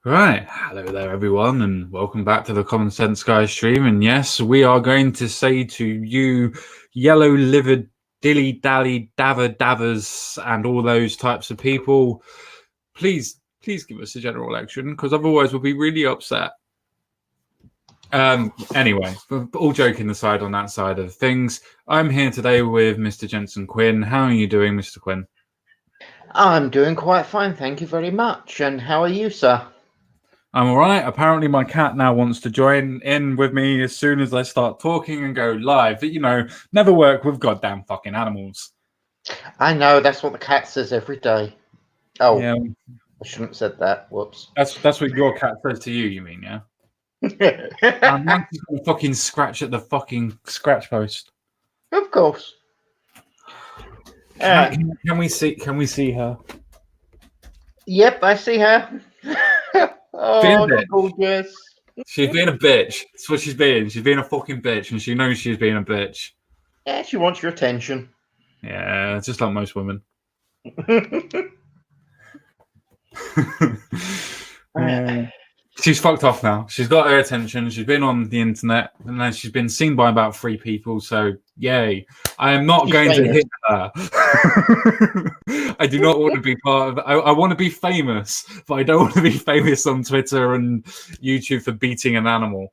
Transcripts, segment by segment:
Right, hello there everyone and welcome back to the Common Sense Guy stream. And yes, we are going to say to you yellow-livered dilly-dally davers and all those types of people, please give us a general election because otherwise we'll be really upset. Anyway, all joking aside on that side of things, I'm here today with Mr. Jensen Quinn. How are you doing, Mr. Quinn? I'm doing quite fine, thank you very much. And how are you, sir? I'm all right. Apparently, my cat now wants to join in with me as soon as I start talking and go live. You know, never work with goddamn fucking animals. I know, that's what the cat says every day. Oh, Yeah, I shouldn't have said that. Whoops. that's what your cat says to you. You mean, yeah? Now she's gonna fucking scratch at the fucking scratch post. Of course. Can we see her? Yep, I see her. Oh, gorgeous. She's being a bitch. That's what she's being. She's being a fucking bitch, and she knows she's being a bitch. Yeah, she wants your attention. Yeah, just like most women. She's fucked off now. She's got her attention. She's been on the internet, and then she's been seen by about 3 people. So, yay! I am not going to hit her. I do not want to be part of. I want to be famous, but I don't want to be famous on Twitter and YouTube for beating an animal.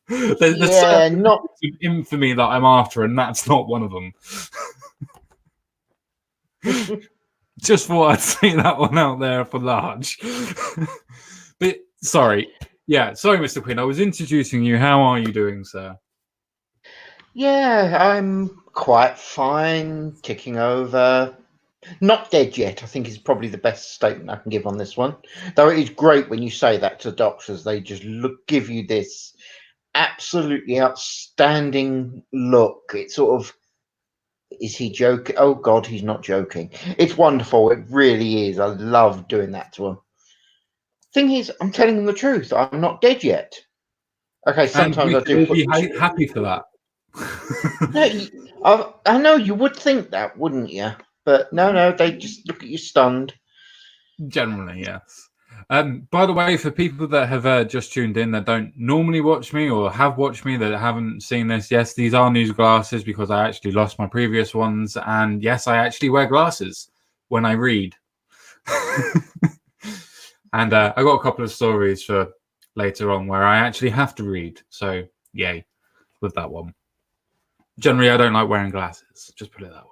There's not infamy that I'm after, and that's not one of them. Just thought I'd say that one out there for large. But sorry, Mr. Quinn. I was introducing you. How are you doing, sir? Yeah, I'm quite fine. Ticking over. Not dead yet, I think is probably the best statement I can give on this one. Though it is great when you say that to doctors. They just give you this absolutely outstanding look. It's sort of, is he joking? Oh God, he's not joking. It's wonderful. It really is. I love doing that to him. Thing is, I'm telling them the truth. I'm not dead yet. Okay, sometimes I do. Be happy for that. No, I know you would think that, wouldn't you? But no, they just look at you stunned. Generally, yes. By the way, for people that have just tuned in that don't normally watch me or have watched me that haven't seen this, yes, these are new glasses because I actually lost my previous ones. And yes, I actually wear glasses when I read. And I got a couple of stories for later on where I actually have to read. So, yay, with that one. Generally, I don't like wearing glasses. Just put it that way.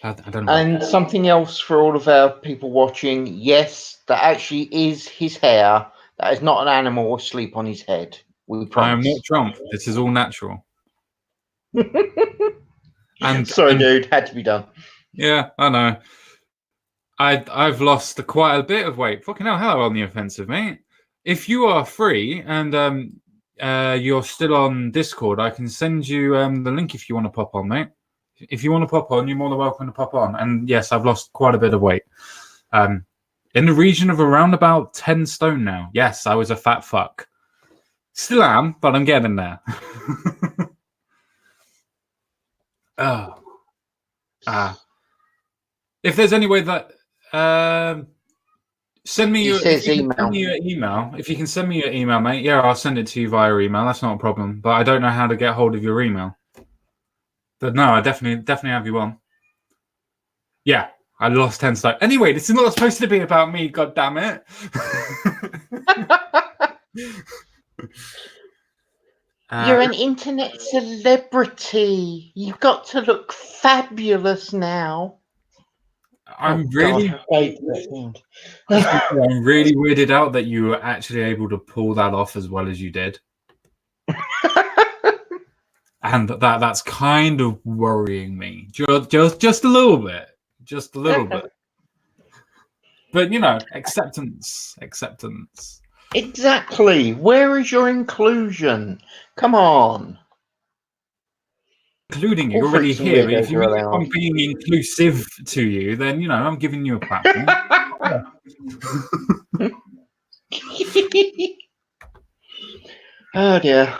I don't know. And something else for all of our people watching, yes, that actually is his hair. That is not an animal asleep on his head. We promise. I am not Trump. This is all natural. Sorry, dude, had to be done. Yeah, I know. I've lost quite a bit of weight. Fucking hell, hello on the offensive, mate. If you are free and you're still on Discord, I can send you the link if you want to pop on, mate. If you want to pop on, you're more than welcome to pop on. And yes, I've lost quite a bit of weight. In the region of around about 10 stone now. Yes, I was a fat fuck. Still am, but I'm getting there. If there's any way that send me your email. If you can send me your email, mate, yeah, I'll send it to you via email. That's not a problem. But I don't know how to get hold of your email. But no, I definitely have you on. Yeah, I lost 10 stone. Anyway, this is not supposed to be about me, god damn it. You're an internet celebrity. You've got to look fabulous now. I'm really weirded out that you were actually able to pull that off as well as you did. And that's kind of worrying me. Just a little bit. Just a little bit. But you know, acceptance. Exactly. Where is your inclusion? Come on. Including you already here. If you think I'm being inclusive to you, then you know I'm giving you a platform. Oh dear.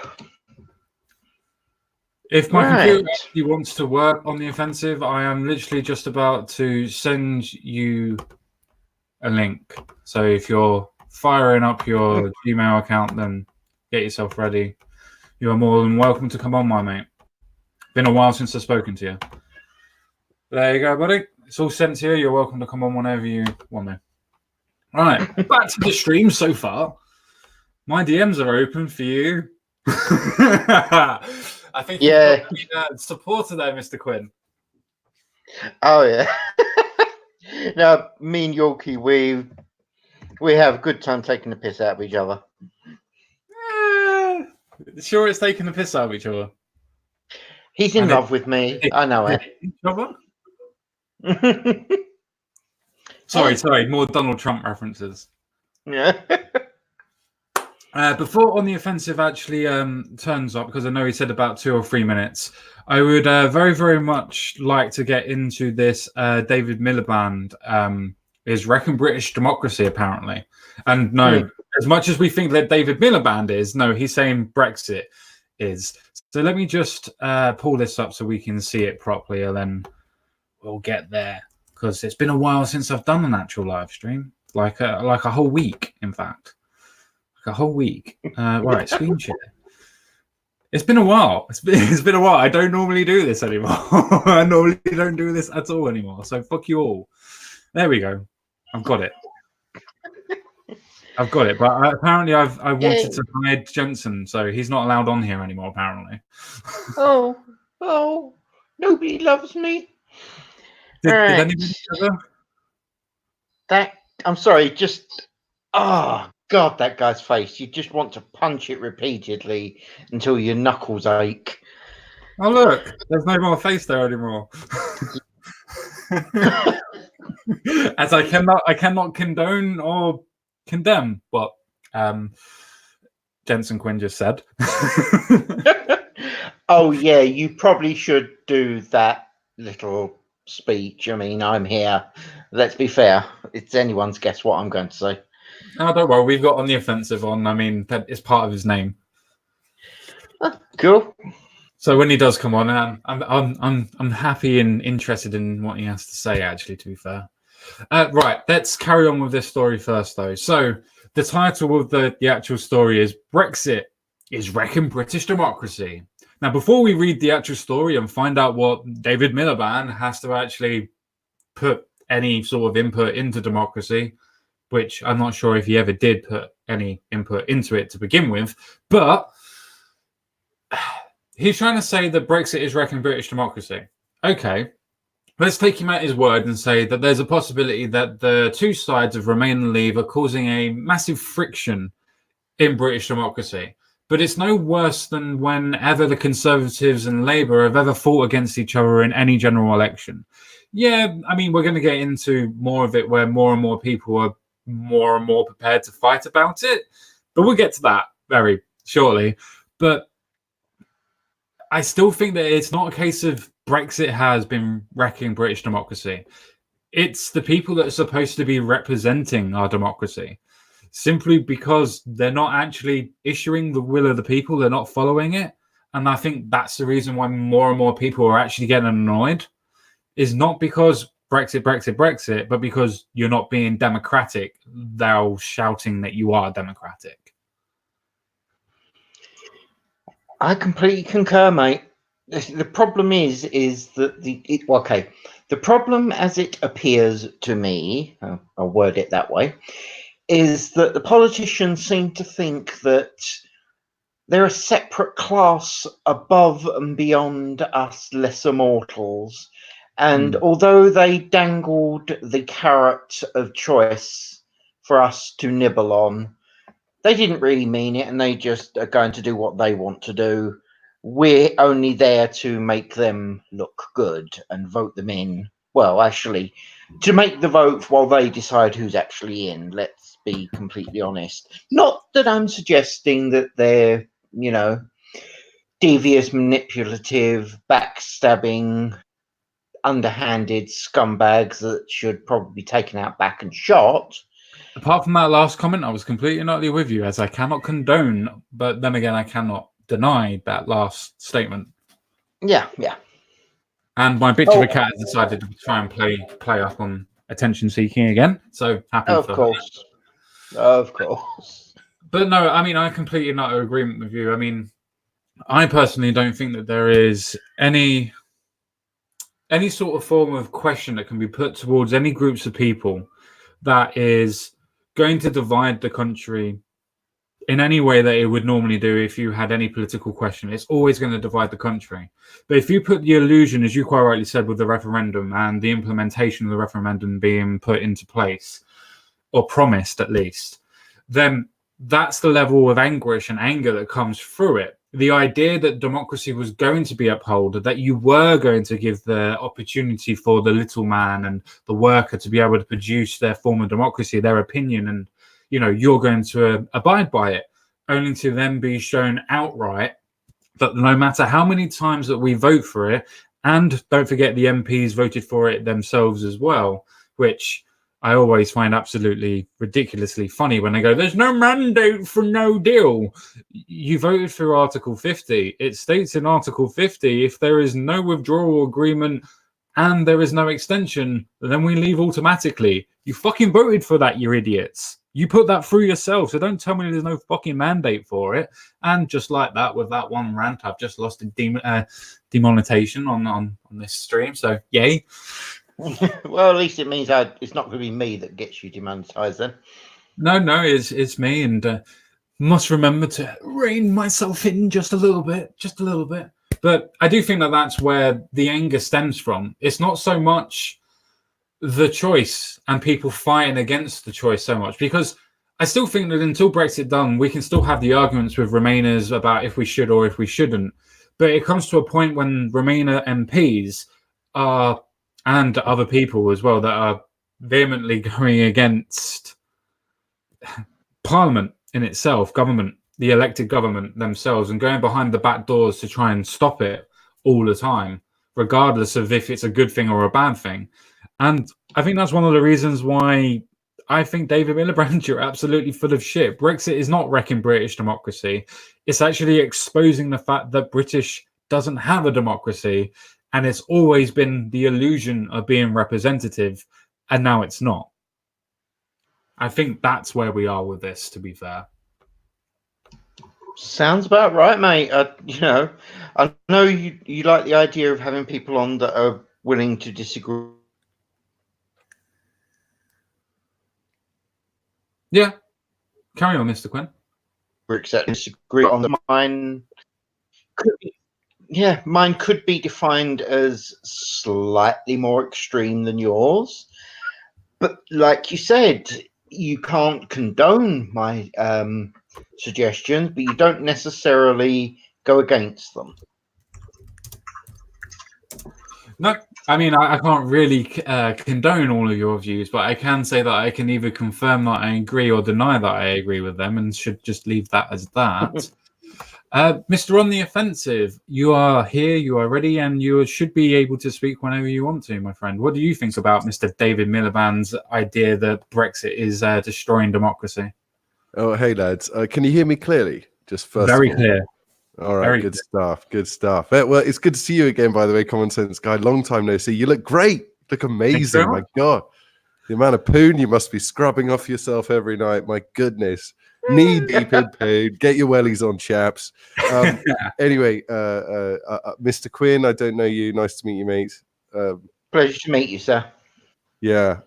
If my computer actually wants to work on the offensive, I am literally just about to send you a link. So if you're firing up your Gmail account, then get yourself ready. You are more than welcome to come on, my mate. Been a while since I've spoken to you. There you go, buddy. It's all sent to you. You're welcome to come on whenever you want to. Right, back to the stream so far. My DMs are open for you. I think you've got the supporter there, Mr. Quinn. Oh yeah. No, me and Yorkie, we have a good time taking the piss out of each other. Sure, it's taking the piss out of each other. He's in love with me. I know it. Sorry. More Donald Trump references. Yeah. Before On the Offensive actually turns up, because I know he said about 2 or 3 minutes, I would very, very much like to get into this. David Miliband is wrecking British democracy, apparently. And no, as much as we think that David Miliband is, no, he's saying Brexit is. So let me just pull this up so we can see it properly, and then we'll get there. Because it's been a while since I've done an actual live stream, like a whole week, in fact. A whole week. Right, screen share. It's been a while. It's been a while. I don't normally do this anymore. I normally don't do this at all anymore. So fuck you all. There we go. I've got it. But apparently I wanted to hide Jensen, so he's not allowed on here anymore. Apparently. Oh! Nobody loves me. Did anybody ever? I'm sorry. Just God, that guy's face. You just want to punch it repeatedly until your knuckles ache. Oh, look. There's no more face there anymore. As I cannot condone or condemn what Jensen Quinn just said. Oh, yeah. You probably should do that little speech. I mean, I'm here. Let's be fair. It's anyone's guess what I'm going to say. Oh, don't worry. We've got On the Offensive on. I mean, that is part of his name. Cool. So when he does come on, I'm happy and interested in what he has to say. Actually, to be fair, right. Let's carry on with this story first, though. So the title of the actual story is "Brexit is wrecking British democracy." Now, before we read the actual story and find out what David Miliband has to actually put any sort of input into democracy, which I'm not sure if he ever did put any input into it to begin with, but he's trying to say that Brexit is wrecking British democracy. Okay, let's take him at his word and say that there's a possibility that the two sides of Remain and Leave are causing a massive friction in British democracy. But it's no worse than whenever the Conservatives and Labour have ever fought against each other in any general election. Yeah, I mean, we're going to get into more of it where more and more people are more and more prepared to fight about it, but we'll get to that very shortly. But I still think that it's not a case of Brexit has been wrecking British democracy. It's the people that are supposed to be representing our democracy, simply because they're not actually issuing the will of the people, they're not following it. And I think that's the reason why more and more people are actually getting annoyed, is not because Brexit, but because you're not being democratic, thou shouting that you are democratic. I completely concur, mate. The problem is that the problem as it appears to me, I'll word it that way, is that the politicians seem to think that they're a separate class above and beyond us lesser mortals. And although they dangled the carrot of choice for us to nibble on, they didn't really mean it, and they just are going to do what they want to do. We're only there to make them look good and vote them in. Well, actually, to make the vote while they decide who's actually in. Let's be completely honest. Not that I'm suggesting that they're, devious, manipulative, backstabbing, underhanded scumbags that should probably be taken out back and shot. Apart from that last comment, I was completely and utterly with you, as I cannot condone, but then again, I cannot deny that last statement. Yeah. And my bitch of a cat has decided to try and play up on attention seeking again. So happy Of for her. course. Of course. But no, I mean, I completely not agreement with you. I mean, I personally don't think that there is any sort of form of question that can be put towards any groups of people that is going to divide the country in any way that it would normally do if you had any political question. It's always going to divide the country. But if you put the illusion, as you quite rightly said, with the referendum and the implementation of the referendum being put into place, or promised at least, then that's the level of anguish and anger that comes through it. The idea that democracy was going to be upheld, that you were going to give the opportunity for the little man and the worker to be able to produce their form of democracy, their opinion, and you're going to abide by it, only to then be shown outright that no matter how many times that we vote for it, and don't forget the MPs voted for it themselves as well, which I always find absolutely ridiculously funny when they go, there's no mandate for no deal. You voted for Article 50. It states in Article 50, if there is no withdrawal agreement and there is no extension, then we leave automatically. You fucking voted for that, you idiots. You put that through yourself, so don't tell me there's no fucking mandate for it. And just like that, with that one rant, I've just lost a demonetization on this stream, so yay. Well, at least it means it's not going to be me that gets you demonetized then. No, it's me, and must remember to rein myself in just a little bit. But I do think that that's where the anger stems from. It's not so much the choice and people fighting against the choice so much, because I still think that until Brexit done, we can still have the arguments with Remainers about if we should or if we shouldn't. But it comes to a point when Remainer MPs are, and other people as well, that are vehemently going against Parliament in itself, government, the elected government themselves, and going behind the back doors to try and stop it all the time, regardless of if it's a good thing or a bad thing. And I think that's one of the reasons why I think David Miliband, you're absolutely full of shit. Brexit is not wrecking British democracy. It's actually exposing the fact that British doesn't have a democracy, and it's always been the illusion of being representative, and now it's not. I think that's where we are with this, to be fair. Sounds about right, mate. I know you like the idea of having people on that are willing to disagree. Yeah. Carry on, Mr. Quinn. Disagree on the mine. Mine could be defined as slightly more extreme than yours. But like you said, you can't condone my suggestions, but you don't necessarily go against them. No, I mean, I can't really condone all of your views, but I can say that I can either confirm that I agree or deny that I agree with them, and should just leave that as that. Mr. On the Offensive, you are here, you are ready, and you should be able to speak whenever you want to, my friend. What do you think about Mr. David Miliband's idea that Brexit is destroying democracy? Oh, hey, lads. Can you hear me clearly? Just first Very of all. clear. All right, good stuff. Well, it's good to see you again, by the way, Common Sense Guy. Long time no see. You look great. Look amazing. My God. The amount of poon you must be scrubbing off yourself every night. My goodness. Knee deep in poon. Get your wellies on, chaps. Anyway, Mr. Quinn, I don't know you. Nice to meet you, mate. Pleasure to meet you, sir. Yeah.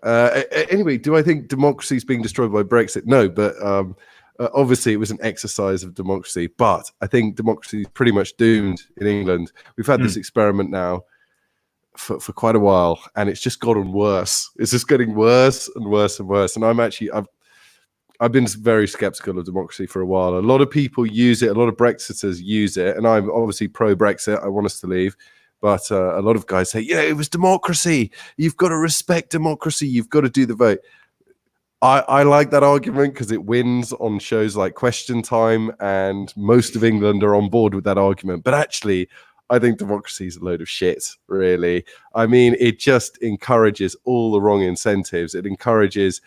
Anyway, do I think democracy is being destroyed by Brexit? No, but obviously it was an exercise of democracy. But I think democracy is pretty much doomed in England. We've had this experiment now for quite a while, and it's just gotten worse. It's just getting worse and worse and worse. And I've been very skeptical of democracy for a while. A lot of people use it. A lot of Brexiters use it. And I'm obviously pro-Brexit. I want us to leave. But a lot of guys say, it was democracy. You've got to respect democracy. You've got to do the vote. I like that argument because it wins on shows like Question Time, and most of England are on board with that argument. But actually, I think democracy is a load of shit, really. I mean, it just encourages all the wrong incentives. It encourages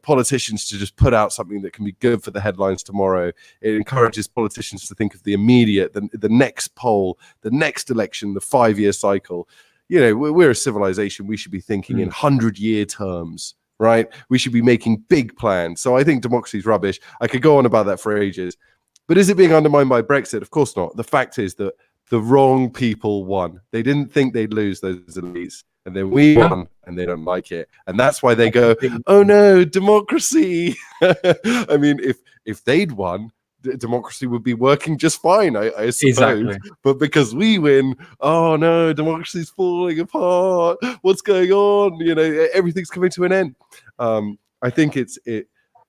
politicians to just put out something that can be good for the headlines tomorrow. It encourages politicians to think of the immediate, the next poll, the next election, the 5-year cycle. we're a civilization. We should be thinking in 100-year terms, right? We should be making big plans. So I think democracy is rubbish. I could go on about that for ages. But is it being undermined by Brexit? Of course not. The fact is that the wrong people won. They didn't think they'd lose those elites. And then we won, and they don't like it. And that's why they go, oh no, democracy. I mean, if they'd won, democracy would be working just fine, I suppose. Exactly. But because we win, oh no, democracy's falling apart. What's going on? Everything's coming to an end. I think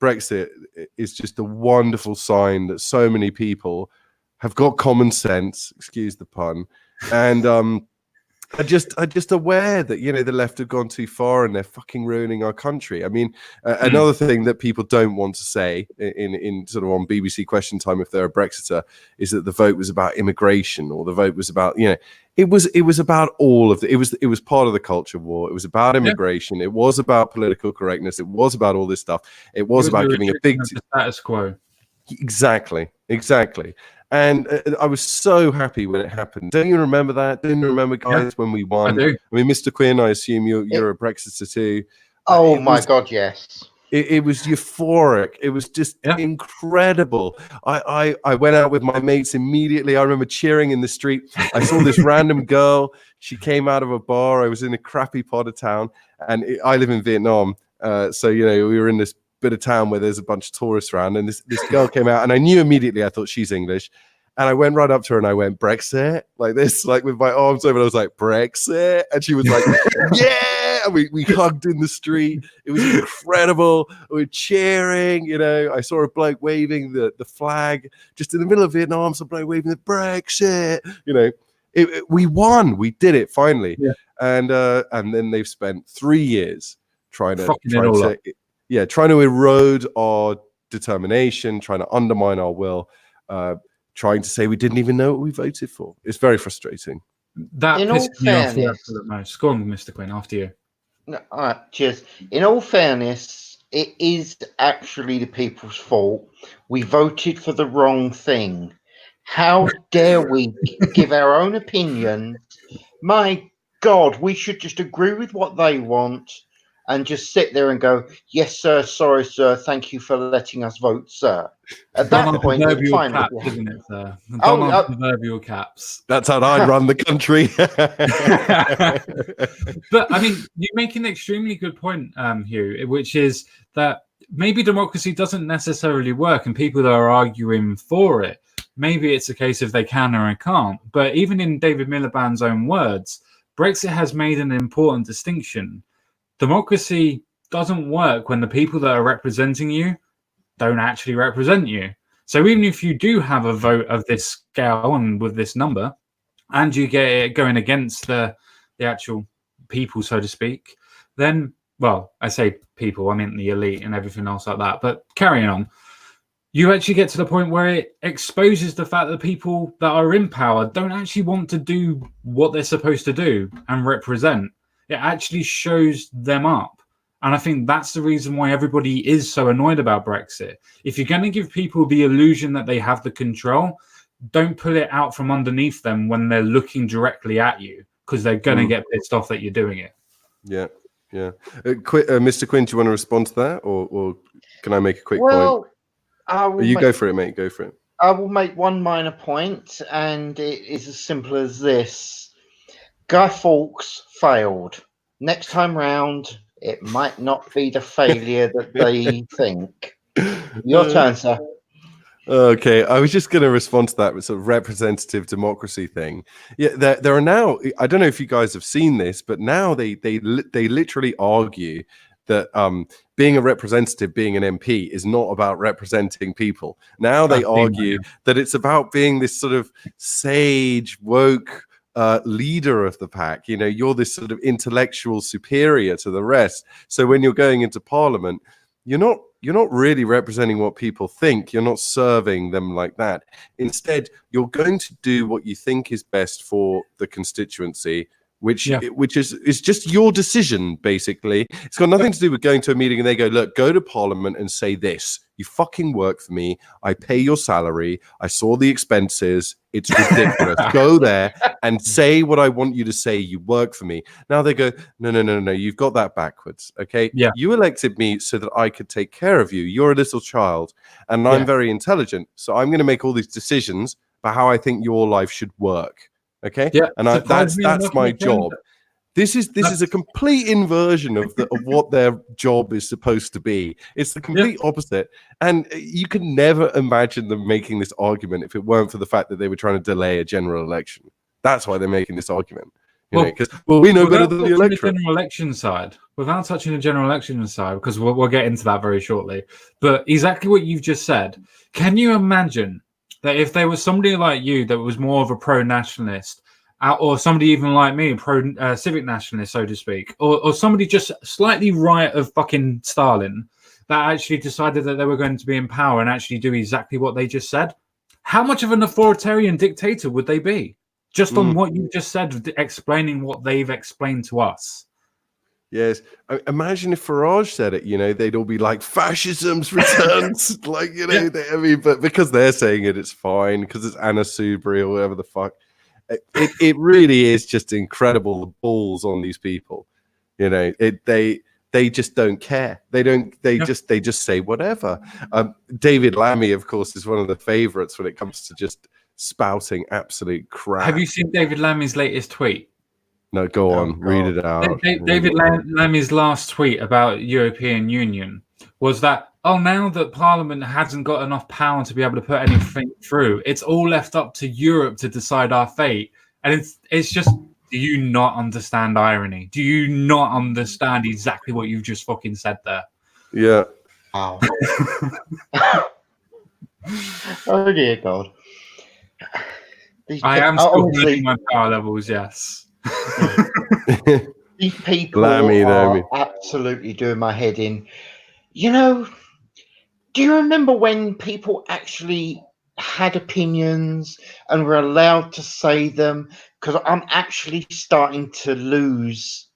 Brexit is just a wonderful sign that so many people have got common sense, excuse the pun, and are just aware that the left have gone too far and they're fucking ruining our country. I mean, another thing that people don't want to say in sort of on BBC Question Time if they're a Brexiter is that the vote was about immigration, or the vote was about it was about all of it was part of the culture war. It was about immigration. It was about political correctness. It was about all this stuff. It was about giving a big status quo. Exactly. And I was so happy when it happened. Don't you remember that? Don't you remember, guys, when we won? I do. I mean, Mr. Quinn, I assume you're a Brexiter too. Oh my God, yes. It was euphoric. It was just incredible. I went out with my mates immediately. I remember cheering in the street. I saw this random girl. She came out of a bar. I was in a crappy part of town, and I live in Vietnam. So, we were in this bit of town where there's a bunch of tourists around, and this girl came out, and I knew immediately. I thought she's English, and I went right up to her and I went Brexit like this, like with my arms over. I was like Brexit, and she was like, yeah. And we hugged in the street. It was incredible. We were cheering. I saw a bloke waving the flag just in the middle of Vietnam. Some bloke waving the Brexit. We won. We did it finally. Yeah. And then they've spent 3 years trying to erode our determination, trying to undermine our will, trying to say we didn't even know what we voted for. It's very frustrating. That pissed me off the absolute most. Go on, Mr. Quinn, after you. No, all right, cheers. In all fairness, it is actually the people's fault. We voted for the wrong thing. How dare we give our own opinions? My God, we should just agree with what they want and just sit there and go, yes, sir, sorry, sir, thank you for letting us vote, sir. At that point, it's fine. Caps, isn't it, sir? Proverbial caps. That's how I'd run the country. But, I mean, you make an extremely good point, Hugh, which is that maybe democracy doesn't necessarily work, and people that are arguing for it, maybe it's a case of they can or they can't. But even in David Miliband's own words, Brexit has made an important distinction. Democracy doesn't work when the people that are representing you don't actually represent you. So even if you do have a vote of this scale and with this number, and you get it going against the actual people, so to speak, then, well, I say people, I mean the elite and everything else like that. But carrying on, you actually get to the point where it exposes the fact that people that are in power don't actually want to do what they're supposed to do and represent. It actually shows them up. And I think that's the reason why everybody is so annoyed about Brexit. If you're going to give people the illusion that they have the control, don't pull it out from underneath them when they're looking directly at you, because they're going to get pissed off that you're doing it. Yeah. Mr. Quinn, do you want to respond to that? Or can I make a quick point? Go for it, mate. Go for it. I will make one minor point, and it is as simple as this. Guy Fawkes failed. Next time round, it might not be the failure that they think. Your turn, sir. Okay, I was just going to respond to that sort of representative democracy thing. Yeah, there are now, I don't know if you guys have seen this, but now they literally argue that being a representative, being an MP, is not about representing people. Now they argue that it's about being this sort of sage, woke leader of the pack. You're this sort of intellectual superior to the rest. So when you're going into Parliament, you're not really representing what people think. You're not serving them like that. Instead, you're going to do what you think is best for the constituency, which is just your decision, basically. It's got nothing to do with going to a meeting and they go, look, go to Parliament and say this. You fucking work for me. I pay your salary. I saw the expenses. It's ridiculous. Go there and say what I want you to say. You work for me. Now they go, no. You've got that backwards. Okay. Yeah. You elected me so that I could take care of you. You're a little child and I'm very intelligent. So I'm going to make all these decisions about how I think your life should work. Okay. Yeah. And that's my job. This is a complete inversion of what their job is supposed to be. It's the complete opposite. And you could never imagine them making this argument if it weren't for the fact that they were trying to delay a general election. That's why they're making this argument. Because we know better than the electorate. Without touching the general election side, because we'll get into that very shortly. But exactly what you've just said. Can you imagine that if there was somebody like you that was more of a pro-nationalist, or somebody even like me, pro-civic nationalist, so to speak, or somebody just slightly right of fucking Stalin, that actually decided that they were going to be in power and actually do exactly what they just said? How much of an authoritarian dictator would they be? Just on what you just said, explaining what they've explained to us. Yes. Imagine if Farage said it, they'd all be like, fascism's returns. But because they're saying it, it's fine, because it's Anna Soubry or whatever the fuck. It really is just incredible, the balls on these people. They just don't care. They just say whatever. David Lammy, of course, is one of the favorites when it comes to just spouting absolute crap. Have you seen David Lammy's latest tweet? No, go on, read it out. David Lammy's last tweet about European Union was that, now that Parliament hasn't got enough power to be able to put anything through, it's all left up to Europe to decide our fate. And it's just, do you not understand irony? Do you not understand exactly what you've just fucking said there? Yeah. Wow. Oh dear God. I am still learning my power levels, yes. These people are absolutely doing my head in. Do you remember when people actually had opinions and were allowed to say them? Because I'm actually starting to lose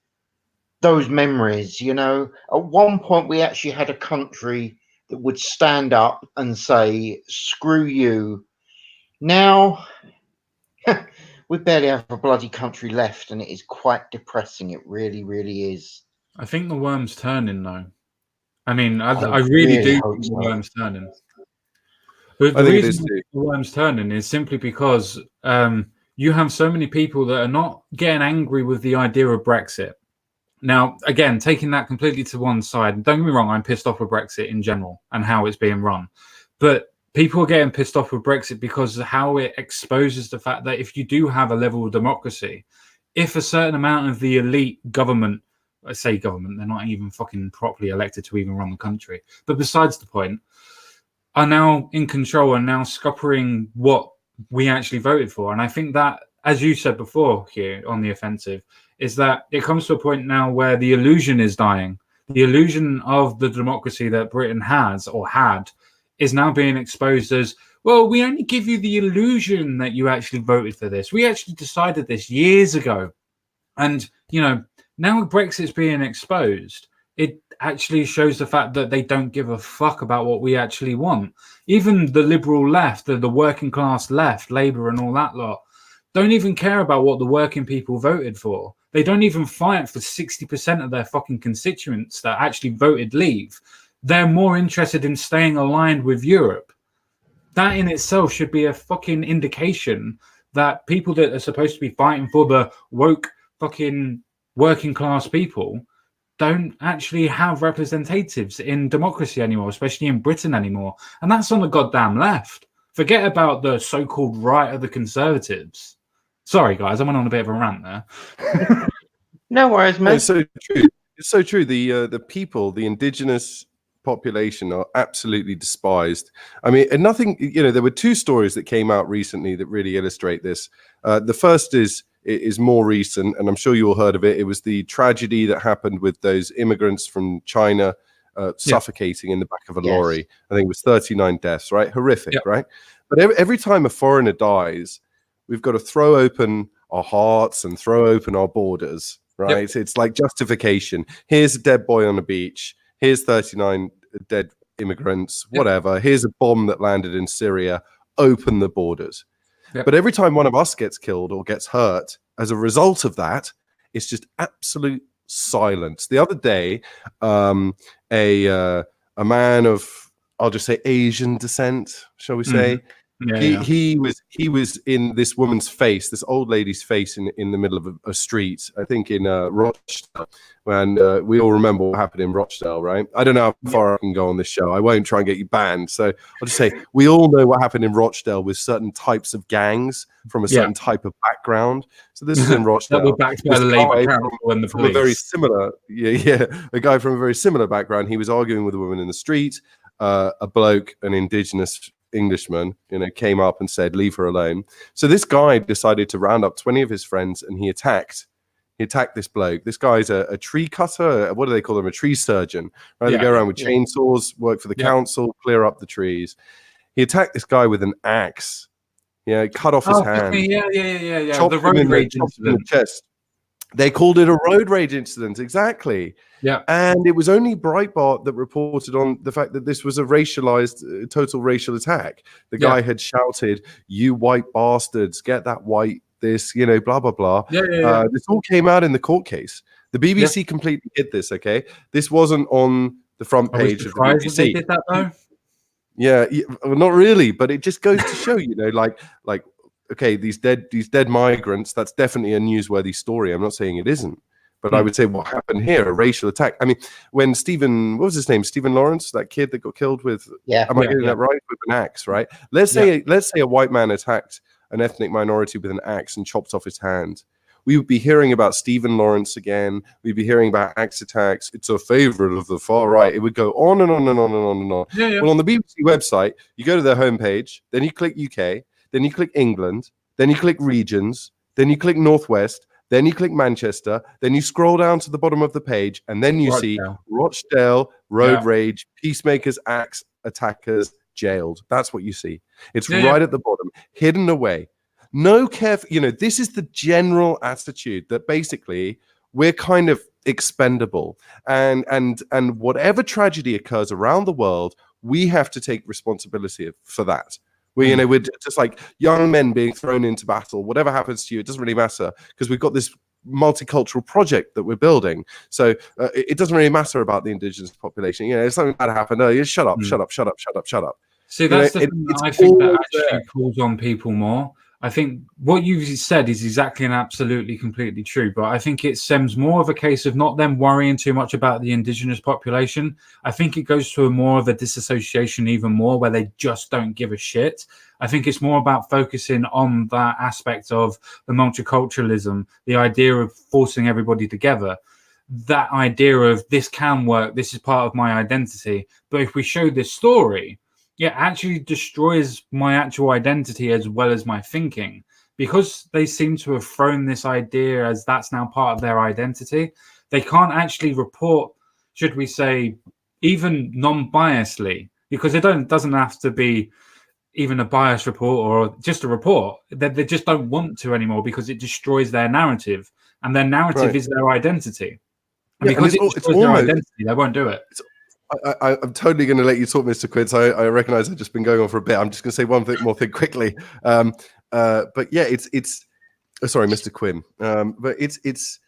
those memories. At one point, we actually had a country that would stand up and say, screw you. Now, we barely have a bloody country left, and it is quite depressing. It really, really is. I think the worm's turning, though. I mean, I really do think the worm's turning. But the reason the worm's turning is simply because you have so many people that are not getting angry with the idea of Brexit. Now, again, taking that completely to one side, don't get me wrong, I'm pissed off with Brexit in general and how it's being run. But people are getting pissed off with Brexit because of how it exposes the fact that if you do have a level of democracy, if a certain amount of the elite government, I say government, they're not even fucking properly elected to even run the country. But besides the point, are now in control and now scuppering what we actually voted for. And I think that, as you said before here on The Offensive, is that it comes to a point now where the illusion is dying. The illusion of the democracy that Britain has or had is now being exposed as, well, we only give you the illusion that you actually voted for this. We actually decided this years ago. And, now Brexit's being exposed, it actually shows the fact that they don't give a fuck about what we actually want. Even the liberal left, the working class left, Labour and all that lot, don't even care about what the working people voted for. They don't even fight for 60% of their fucking constituents that actually voted leave. They're more interested in staying aligned with Europe. That in itself should be a fucking indication that people that are supposed to be fighting for the woke fucking working class people don't actually have representatives in democracy anymore, especially in Britain anymore. And that's on the goddamn left. Forget about the so-called right of the Conservatives. Sorry, guys, I went on a bit of a rant there. No worries, mate. It's so true. It's so true. The people, the indigenous population, are absolutely despised. I mean, and nothing. There were two stories that came out recently that really illustrate this. The first is more recent, and I'm sure you all heard of it. It was the tragedy that happened with those immigrants from China suffocating in the back of a lorry. I think it was 39 deaths, right? Horrific, right? But every time a foreigner dies, we've got to throw open our hearts and throw open our borders, right? It's like justification. Here's a dead boy on the beach. Here's 39 dead immigrants, whatever. Here's a bomb that landed in Syria. Open the borders. But every time one of us gets killed or gets hurt as a result of that, it's just absolute silence. The other day, a man of, I'll just say, Asian descent, shall we say? He was in this woman's face, this old lady's face in the middle of a street, I think in Rochdale, and we all remember what happened in Rochdale, right? I don't know how far I can go on this show. I won't try and get you banned. So I'll just say we all know what happened in Rochdale with certain types of gangs from a certain type of background. So this is in Rochdale. That were backed by the Labour Council and the police. A very similar, a guy from a very similar background. He was arguing with a woman in the street. A bloke, an indigenous Englishman, came up and said, "Leave her alone." So this guy decided to round up 20 of his friends, and he attacked this bloke. This guy's a tree cutter. What do they call them? A tree surgeon, right? They go around with chainsaws, work for the council, clear up the trees. He attacked this guy with an axe. Cut off his hand. Yeah. The road rage incident. Chest. They called it a road rage incident, exactly. Yeah. And it was only Breitbart that reported on the fact that this was a racialized, total racial attack. The guy had shouted, "You white bastards, get that white this, blah, blah, blah." This all came out in the court case. The BBC completely hid this, okay? This wasn't on the front page of the BBC. They did that, though? Yeah, well, not really, but it just goes to show, like, okay, these dead migrants, that's definitely a newsworthy story. I'm not saying it isn't. But I would say what happened here, a racial attack. I mean, when Stephen Lawrence, that kid that got killed with, am I getting that right? With an axe, right? Let's say a white man attacked an ethnic minority with an axe and chopped off his hand. We would be hearing about Stephen Lawrence again. We'd be hearing about axe attacks. It's a favorite of the far right. It would go on and on and on and on and on. Well, on the BBC website, you go to their homepage, then you click UK, then you click England, then you click regions, then you click Northwest, then you click Manchester, then you scroll down to the bottom of the page, and then you see Rochdale, road rage, peacemakers, axe attackers, jailed. That's what you see. It's right at the bottom, hidden away. No careful, this is the general attitude that basically we're kind of expendable. And whatever tragedy occurs around the world, we have to take responsibility for that. We're just like young men being thrown into battle. Whatever happens to you, it doesn't really matter because we've got this multicultural project that we're building. So it doesn't really matter about the indigenous population. If something bad happened, shut up. See, that's the thing that I think that actually calls on people more. I think what you've said is exactly and absolutely completely true, but I think it stems more of a case of not them worrying too much about the indigenous population. I think it goes to more of a disassociation even more where they just don't give a shit. I think it's more about focusing on that aspect of the multiculturalism, the idea of forcing everybody together, that idea of this can work, this is part of my identity. But if we show this story, it actually destroys my actual identity as well as my thinking, because they seem to have thrown this idea as that's now part of their identity. They can't actually report, should we say, even non-biasly, because it doesn't have to be even a biased report or just a report. They just don't want to anymore because it destroys their narrative, and their narrative is their identity. And because it destroys their identity, they won't do it. I'm totally going to let you talk, Mr. Quince. I recognize I've just been going on for a bit. I'm just going to say one more thing quickly. But yeah, it's sorry, Mr. Quinn. But it's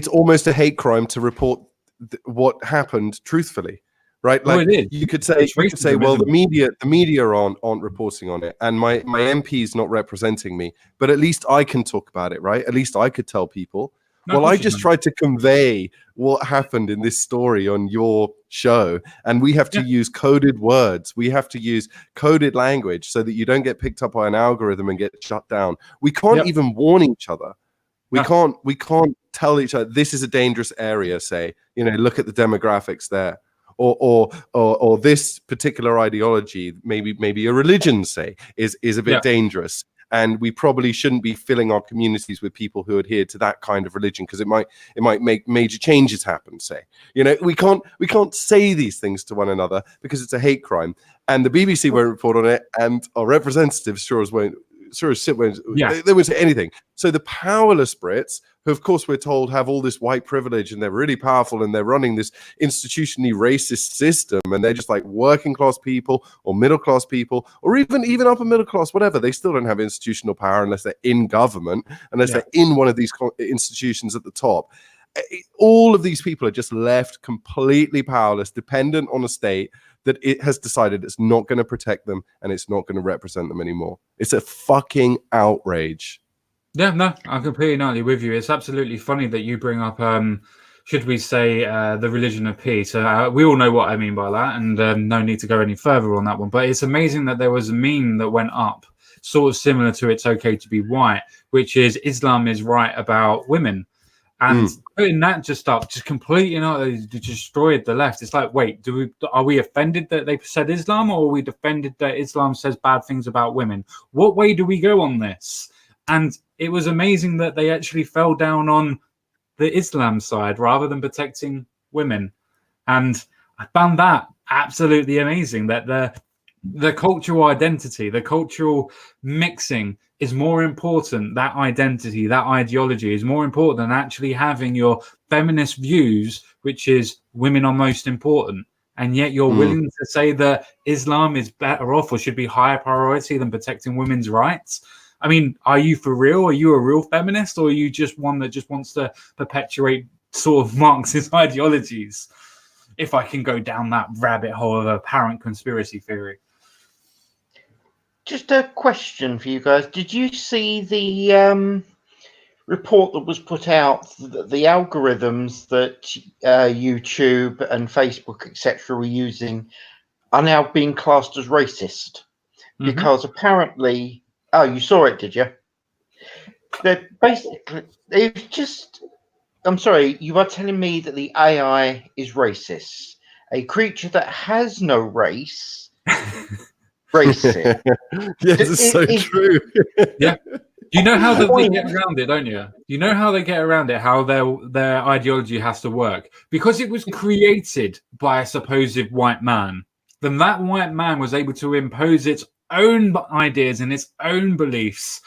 almost a hate crime to report what happened truthfully, right? Like you could say, well, the media aren't reporting on it, and my MP is not representing me. But at least I can talk about it, right? At least I could tell people. Well, I just tried to convey what happened in this story on your show, and we have to use coded words. We have to use coded language so that you don't get picked up by an algorithm and get shut down. We can't even warn each other. We can't tell each other this is a dangerous area. Say, look at the demographics there, or this particular ideology, maybe a religion, say, is a bit dangerous. And we probably shouldn't be filling our communities with people who adhere to that kind of religion because it might make major changes happen. Say, we can't say these things to one another because it's a hate crime, and the BBC won't report on it, and our representatives sure as They won't say anything. So the powerless Brits, who of course we're told have all this white privilege and they're really powerful and they're running this institutionally racist system, and they're just like working class people or middle class people or even upper middle class, whatever. They still don't have institutional power unless they're in government, unless they're in one of these institutions at the top. All of these people are just left completely powerless, dependent on a state that it has decided it's not going to protect them and it's not going to represent them anymore. It's a fucking outrage. Yeah, no, I'm completely with you. It's absolutely funny that you bring up, should we say, the religion of peace. We all know what I mean by that, and no need to go any further on that one. But it's amazing that there was a meme that went up, sort of similar to "It's okay to be white," which is Islam is right about women. And putting that just up, just completely destroyed the left. It's like, wait, are we offended that they said Islam, or are we offended that Islam says bad things about women? What way do we go on this? And it was amazing that they actually fell down on the Islam side rather than protecting women. And I found that absolutely amazing, that the cultural identity, the cultural mixing is more important. That identity, that ideology is more important than actually having your feminist views, which is women are most important. And yet you're willing to say that Islam is better off or should be higher priority than protecting women's rights. I mean, are you for real? Are you a real feminist, or are you just one that just wants to perpetuate sort of Marxist ideologies? If I can go down that rabbit hole of apparent conspiracy theory. Just a question for you guys. Did you see the report that was put out that the algorithms that YouTube and Facebook, etc., were using are now being classed as racist? Because apparently... Oh, you saw it, did you? That basically, it's just... I'm sorry, you are telling me that the AI is racist. A creature that has no race... racist. Yes, it's so true. Yeah. You know how they get around it, don't you? You know how they get around it, how their ideology has to work. Because it was created by a supposed white man, then that white man was able to impose its own ideas and its own beliefs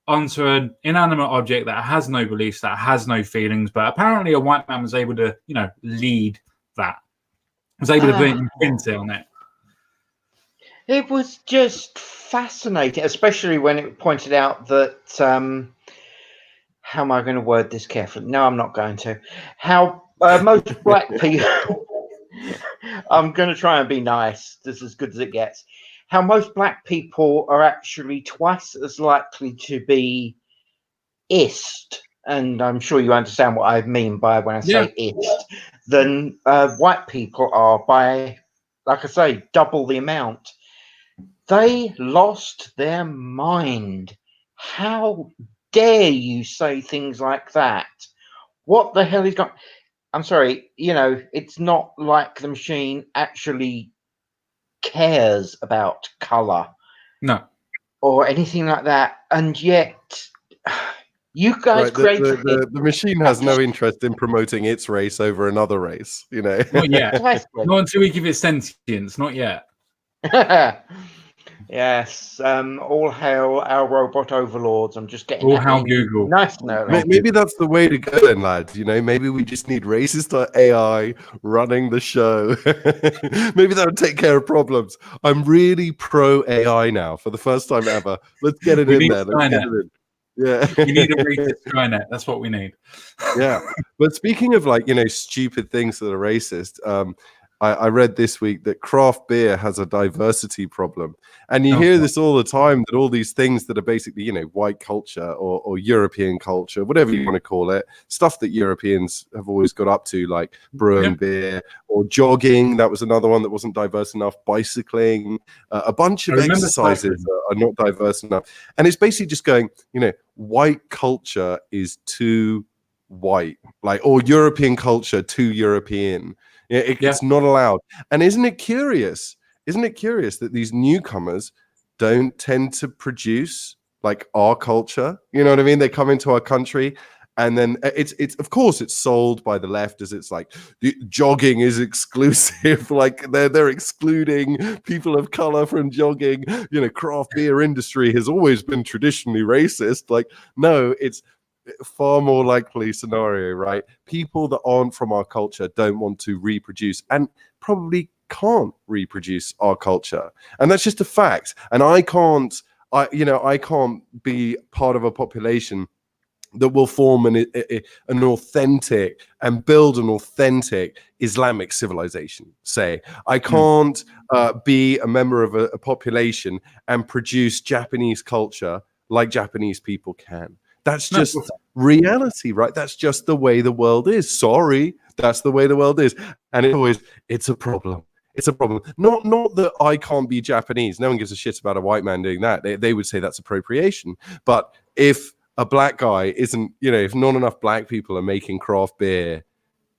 onto an inanimate object that has no beliefs, that has no feelings. But apparently a white man was able to, lead that. Was able to imprint it on it. It was just fascinating, especially when it pointed out that, how am I going to word this carefully? No, I'm not going to. How most black people, I'm going to try and be nice. This is as good as it gets. How most black people are actually twice as likely to be ist, and I'm sure you understand what I mean by when I say ist, than white people are by, like I say, double the amount. They lost their mind. How dare you say things like that? What the hell is going... I'm sorry, it's not like the machine actually cares about color. No. Or anything like that. And yet, you guys created the machine has no interest in promoting its race over another race, Not yet. Not until we give it sentience, not yet. Yes, all hail our robot overlords. I'm just getting all hail Google. Nice note. Maybe that's the way to go then, lads. Maybe we just need racist AI running the show. Maybe that would take care of problems. I'm really pro AI now for the first time ever. Let's get it in there. Let's get it in. Yeah, you need a racist Skynet. That's what we need. Yeah, but speaking of stupid things that are racist, I read this week that craft beer has a diversity problem. And you hear this all the time, that all these things that are basically, white culture or European culture, whatever you want to call it, stuff that Europeans have always got up to, like brewing beer or jogging. That was another one that wasn't diverse enough. Bicycling, a bunch of exercises are not diverse enough. And it's basically just going, white culture is too white, or European culture too European. It's not allowed. And isn't it curious? That these newcomers don't tend to produce our culture? You know what I mean? They come into our country And then it's of course it's sold by the left as it's like jogging is exclusive, like they're excluding people of color from jogging. You know, craft beer industry has always been traditionally racist. Like, no, it's far more likely scenario, right? People that aren't from our culture don't want to reproduce and probably can't reproduce our culture, and that's just a fact. And I can't be part of a population that will form an authentic and build an authentic Islamic civilization. Say, I can't be a member of a population and produce Japanese culture like Japanese people can. That's just reality, right? That's just the way the world is. Sorry, that's the way the world is. And it's a problem. It's a problem. Not that I can't be Japanese. No one gives a shit about a white man doing that. They would say that's appropriation. But if a black guy isn't, if not enough black people are making craft beer,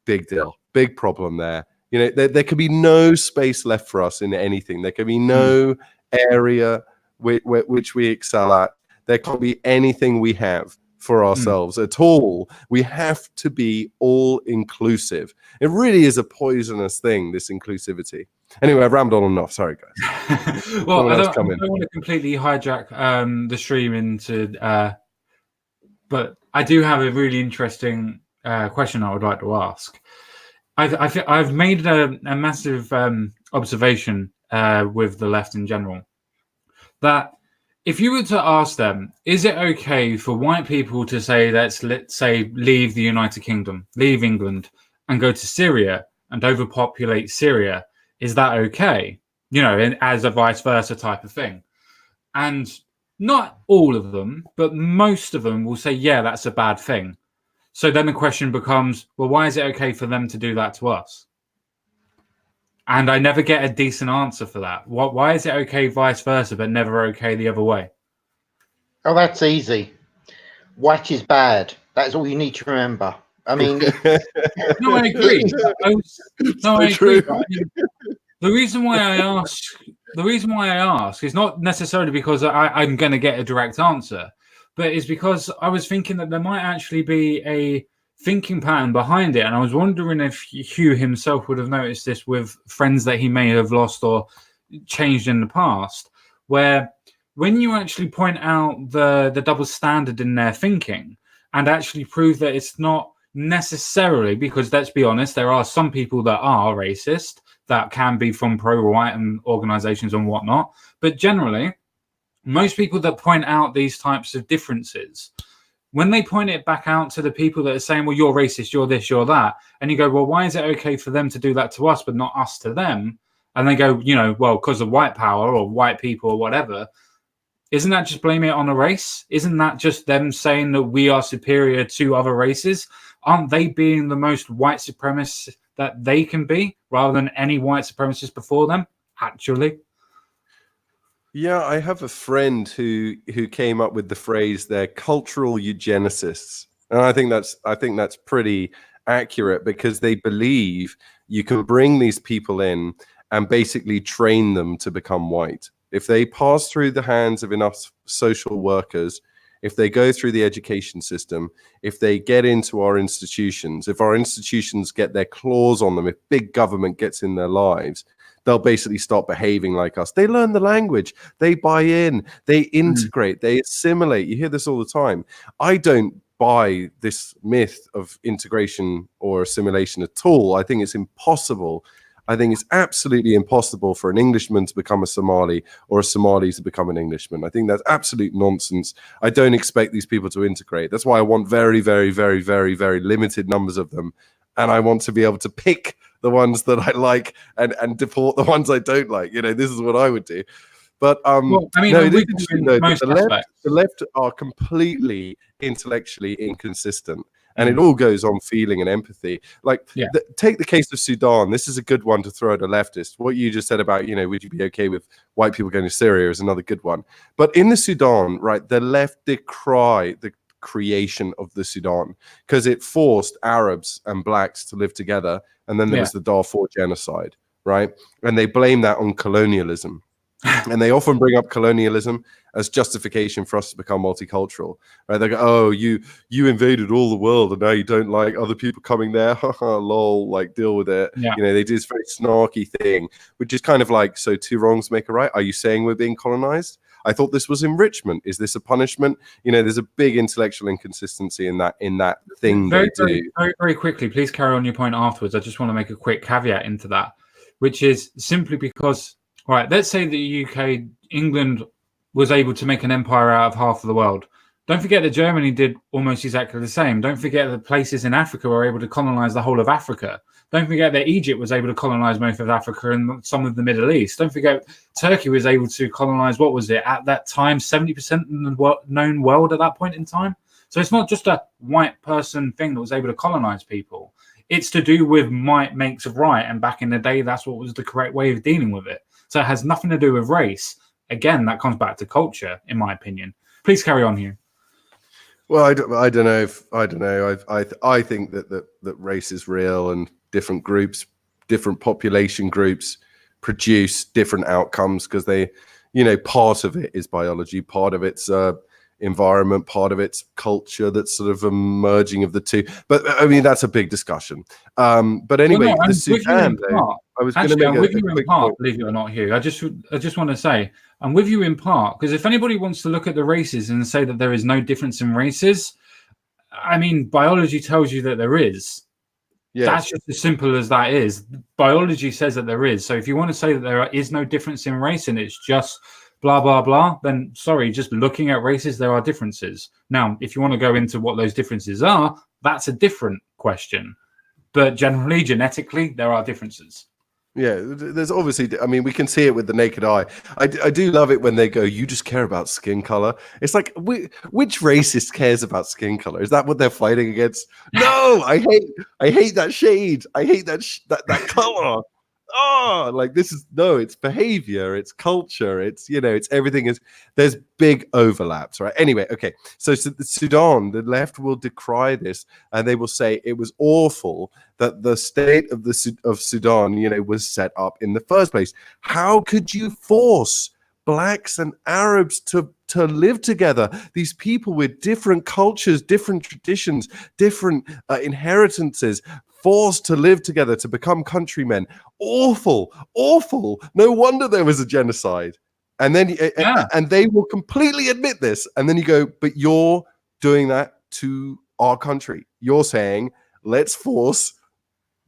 big deal, big problem there. There can be no space left for us in anything. There can be no area which we excel at. There can't be anything we have for ourselves at all. We have to be all inclusive. It really is a poisonous thing, this inclusivity. Anyway, I've rambled on enough. Sorry, guys. Well, I don't want to completely hijack the stream into, but I do have a really interesting question I would like to ask. I've made a massive observation with the left in general, that if you were to ask them, is it okay for white people to say, let's say, leave the United Kingdom, leave England, and go to Syria and overpopulate Syria? Is that okay? As a vice versa type of thing. And not all of them, but most of them will say, yeah, that's a bad thing. So then the question becomes, well, why is it okay for them to do that to us? And I never get a decent answer for that. Why is it okay vice versa, but never okay the other way? Oh, that's easy. White is bad. That's all you need to remember. I mean... No, I agree. I agree. The reason why I ask is not necessarily because I'm going to get a direct answer, but it's because I was thinking that there might actually be a thinking pattern behind it, and I was wondering if Hugh himself would have noticed this with friends that he may have lost or changed in the past, where when you actually point out the double standard in their thinking and actually prove that it's not necessarily, because let's be honest, there are some people that are racist that can be from pro-white and organizations and whatnot, but generally most people that point out these types of differences, when they point it back out to the people that are saying, well, you're racist, you're this, you're that, and you go, well, why is it okay for them to do that to us, but not us to them? And they go, well, because of white power or white people or whatever. Isn't that just blaming it on a race? Isn't that just them saying that we are superior to other races? Aren't they being the most white supremacist that they can be rather than any white supremacist before them, actually? Yeah, I have a friend who came up with the phrase they're cultural eugenicists. And I think that's pretty accurate, because they believe you can bring these people in and basically train them to become white. If they pass through the hands of enough social workers, if they go through the education system, if they get into our institutions, if our institutions get their claws on them, if big government gets in their lives, they'll basically start behaving like us. They learn the language, they buy in, they integrate, they assimilate. You hear this all the time. I don't buy this myth of integration or assimilation at all. I think it's impossible. I think it's absolutely impossible for an Englishman to become a Somali or a Somali to become an Englishman. I think that's absolute nonsense. I don't expect these people to integrate. That's why I want very, very, very, very, very limited numbers of them. And I want to be able to pick the ones that I like and deport the ones I don't like. This is what I would do. But the left are completely intellectually inconsistent. And it all goes on feeling and empathy. Take the case of Sudan. This is a good one to throw at a leftist. What you just said about, would you be okay with white people going to Syria is another good one. But in the Sudan, right, the left decry the creation of the Sudan because it forced Arabs and blacks to live together. And then there was the Darfur genocide, right? And they blame that on colonialism. And they often bring up colonialism as justification for us to become multicultural, right? They go, "Oh, you invaded all the world, and now you don't like other people coming there." Haha, lol. Like, deal with it. Yeah. You know, they do this very snarky thing, which is kind of like, so two wrongs make a right. Are you saying we're being colonized? I thought this was enrichment. Is this a punishment? You know, there's a big intellectual inconsistency in that thing they do. Very quickly, please carry on your point afterwards. I just want to make a quick caveat into that, which is simply because, right, let's say the UK, England was able to make an empire out of half of the world. Don't forget that Germany did almost exactly the same. Don't forget that places in Africa were able to colonize the whole of Africa. Don't forget that Egypt was able to colonize most of Africa and some of the Middle East. Don't forget Turkey was able to colonize, what was it, at that time, 70% of the known world at that point in time. So it's not just a white person thing that was able to colonize people. It's to do with might makes of right. And back in the day, that's what was the correct way of dealing with it. So it has nothing to do with race. Again, that comes back to culture, in my opinion. Please carry on here. Well, I don't know. I think that race is real, and different groups, different population groups produce different outcomes because they, you know, part of it is biology, part of it's environment, part of it's culture. That's sort of a merging of the two. But I mean, that's a big discussion. But anyway, the Sudan. I was going to make I'm with you in part, point. believe it or not, Hugh. I just want to say, I'm with you in part, because if anybody wants to look at the races and say that there is no difference in races, I mean, biology tells you that there is. Yes. That's just as simple as that is. Biology says that there is. So if you want to say that there is no difference in race and it's just blah, blah, blah, then sorry, just looking at races, there are differences. Now, if you want to go into what those differences are, that's a different question. But generally, genetically, there are differences. Yeah, there's obviously, I mean, we can see it with the naked eye. I do love it when they go, you just care about skin color. It's like, which racist cares about skin color? Is that what they're fighting against? No, I hate that shade. I hate that color. Oh, like this is, no, it's behavior, it's culture, it's, you know, it's everything is, there's big overlaps, right? Anyway, okay. So Sudan, the left will decry this and they will say it was awful that the state of Sudan, you know, was set up in the first place. How could you force blacks and Arabs to live together? These people with different cultures, different traditions, different inheritances, forced to live together to become countrymen. Awful. No wonder there was a genocide. And then and they will completely admit this. And then you go, but you're doing that to our country. You're saying, let's force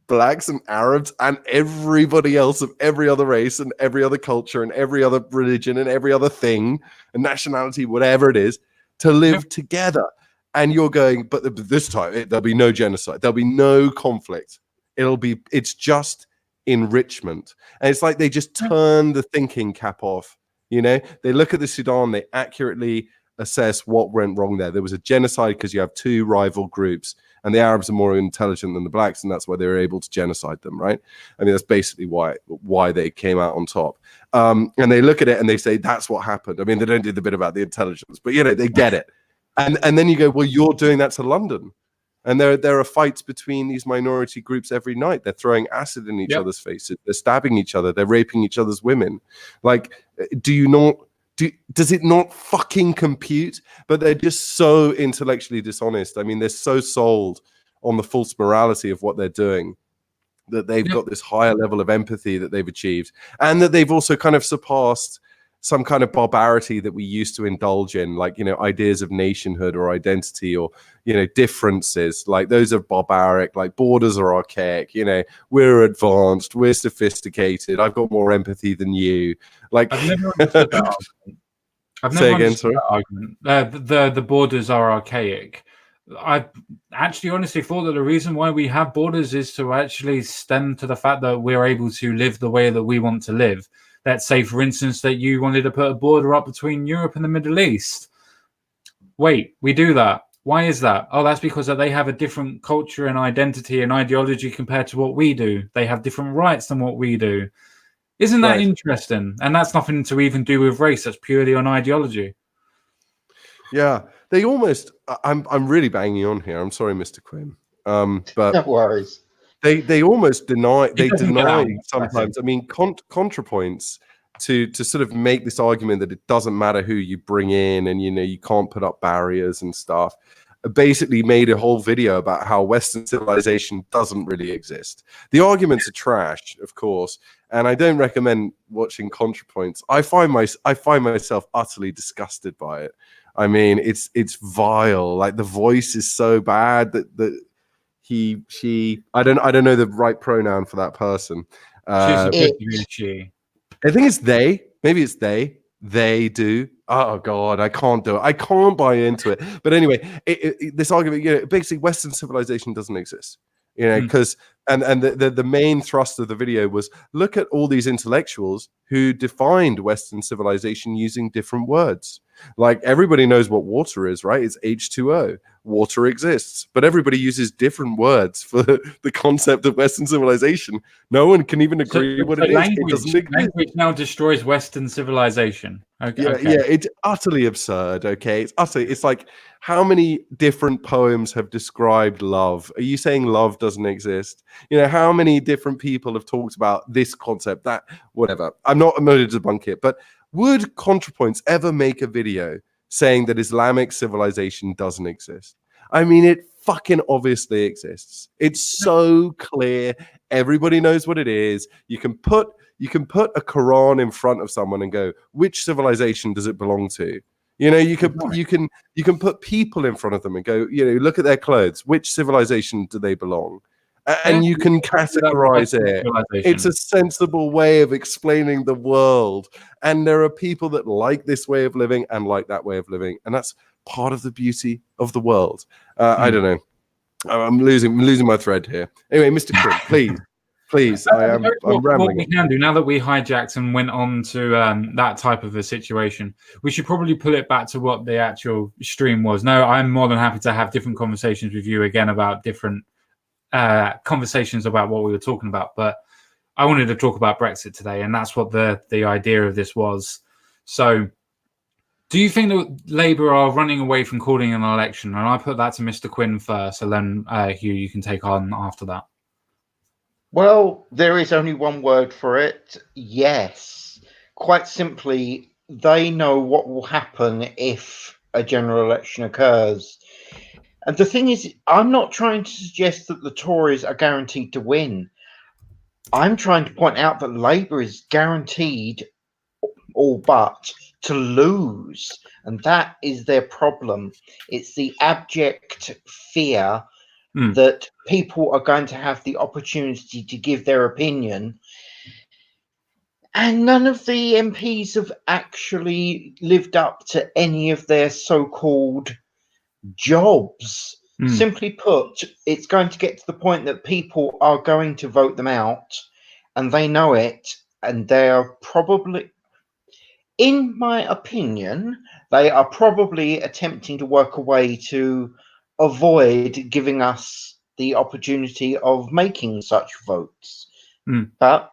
blacks and Arabs and everybody else of every other race and every other culture and every other religion and every other thing and nationality, whatever it is, to live together. And you're going, but this time there'll be no genocide. There'll be no conflict. It's just enrichment. And it's like they just turn the thinking cap off. You know, they look at the Sudan, they accurately assess what went wrong there. There was a genocide because you have two rival groups, and the Arabs are more intelligent than the blacks, and that's why they were able to genocide them, right? I mean, that's basically why they came out on top. And they look at it and they say, that's what happened. I mean, they don't do the bit about the intelligence, but, you know, they get it. And then you go, well, you're doing that to London. And there are fights between these minority groups every night. They're throwing acid in each other's faces. They're stabbing each other. They're raping each other's women. Like, does it not fucking compute? But they're just so intellectually dishonest. I mean, they're so sold on the false morality of what they're doing that they've got this higher level of empathy that they've achieved, and that they've also kind of surpassed some kind of barbarity that we used to indulge in, like, you know, ideas of nationhood or identity or, you know, differences. Like, those are barbaric, like borders are archaic, you know, we're advanced, we're sophisticated, I've got more empathy than you. Like, I've never understood that argument. Say again, sorry? The borders are archaic. I actually honestly thought that the reason why we have borders is to actually stem to the fact that we're able to live the way that we want to live. Let's say, for instance, that you wanted to put a border up between Europe and the Middle East. Wait, we do that. Why is that? Oh, that's because they have a different culture and identity and ideology compared to what we do. They have different rights than what we do. Isn't that interesting? And that's nothing to even do with race. That's purely on ideology. Yeah, they almost. I'm really banging on here. I'm sorry, Mr. Quinn. But no worries. They almost deny. They deny sometimes. I mean, ContraPoints to sort of make this argument that it doesn't matter who you bring in, and you can't put up barriers and stuff, basically made a whole video about how Western civilization doesn't really exist. The arguments are trash, of course, and I don't recommend watching ContraPoints. I find myself utterly disgusted by it. I mean, it's vile. Like, the voice is so bad that she I don't know the right pronoun for that person. She's supposed to be a she. I think it's they. Maybe it's they. They do. Oh God, I can't do it. I can't buy into it. But anyway, this argument, basically, Western civilization doesn't exist. Because and the main thrust of the video was, look at all these intellectuals who defined Western civilization using different words. Like, everybody knows what water is, right? It's H2O. Water exists, but everybody uses different words for the concept of Western civilization. No one can even agree what it is. It doesn't exist. Language now destroys Western civilization. Okay. Yeah, it's utterly absurd. Okay, it's like, how many different poems have described love? Are you saying love doesn't exist? How many different people have talked about this concept, that, whatever? I'm not going to debunk it, but would ContraPoints ever make a video saying that Islamic civilization doesn't exist? I mean, it fucking obviously exists. It's so clear. Everybody knows what it is. You can put a Quran in front of someone and go, which civilization does it belong to? You can put people in front of them and go, look at their clothes. Which civilization do they belong? And you can categorize it. It's a sensible way of explaining the world. And there are people that like this way of living and like that way of living. And that's part of the beauty of the world. I don't know. I'm losing my thread here. Anyway, Mr. Crick, please. I'm rambling. What we can do, now that we hijacked and went on to that type of a situation, we should probably pull it back to what the actual stream was. No, I'm more than happy to have different conversations with you again about different conversations about what we were talking about, but I wanted to talk about Brexit today, and that's what the idea of this was. So, do you think that Labour are running away from calling an election? And I put that to Mr. Quinn first, and then Hugh, you can take on after that. Well, there is only one word for it. Yes. Quite simply, they know what will happen if a general election occurs. And the thing is, I'm not trying to suggest that the Tories are guaranteed to win. I'm trying to point out that Labour is guaranteed, all but, to lose. And that is their problem. It's the abject fear that people are going to have the opportunity to give their opinion. And none of the MPs have actually lived up to any of their so-called jobs. Simply put, it's going to get to the point that people are going to vote them out, and they know it, and they are probably, in my opinion, they are probably attempting to work a way to avoid giving us the opportunity of making such votes. But,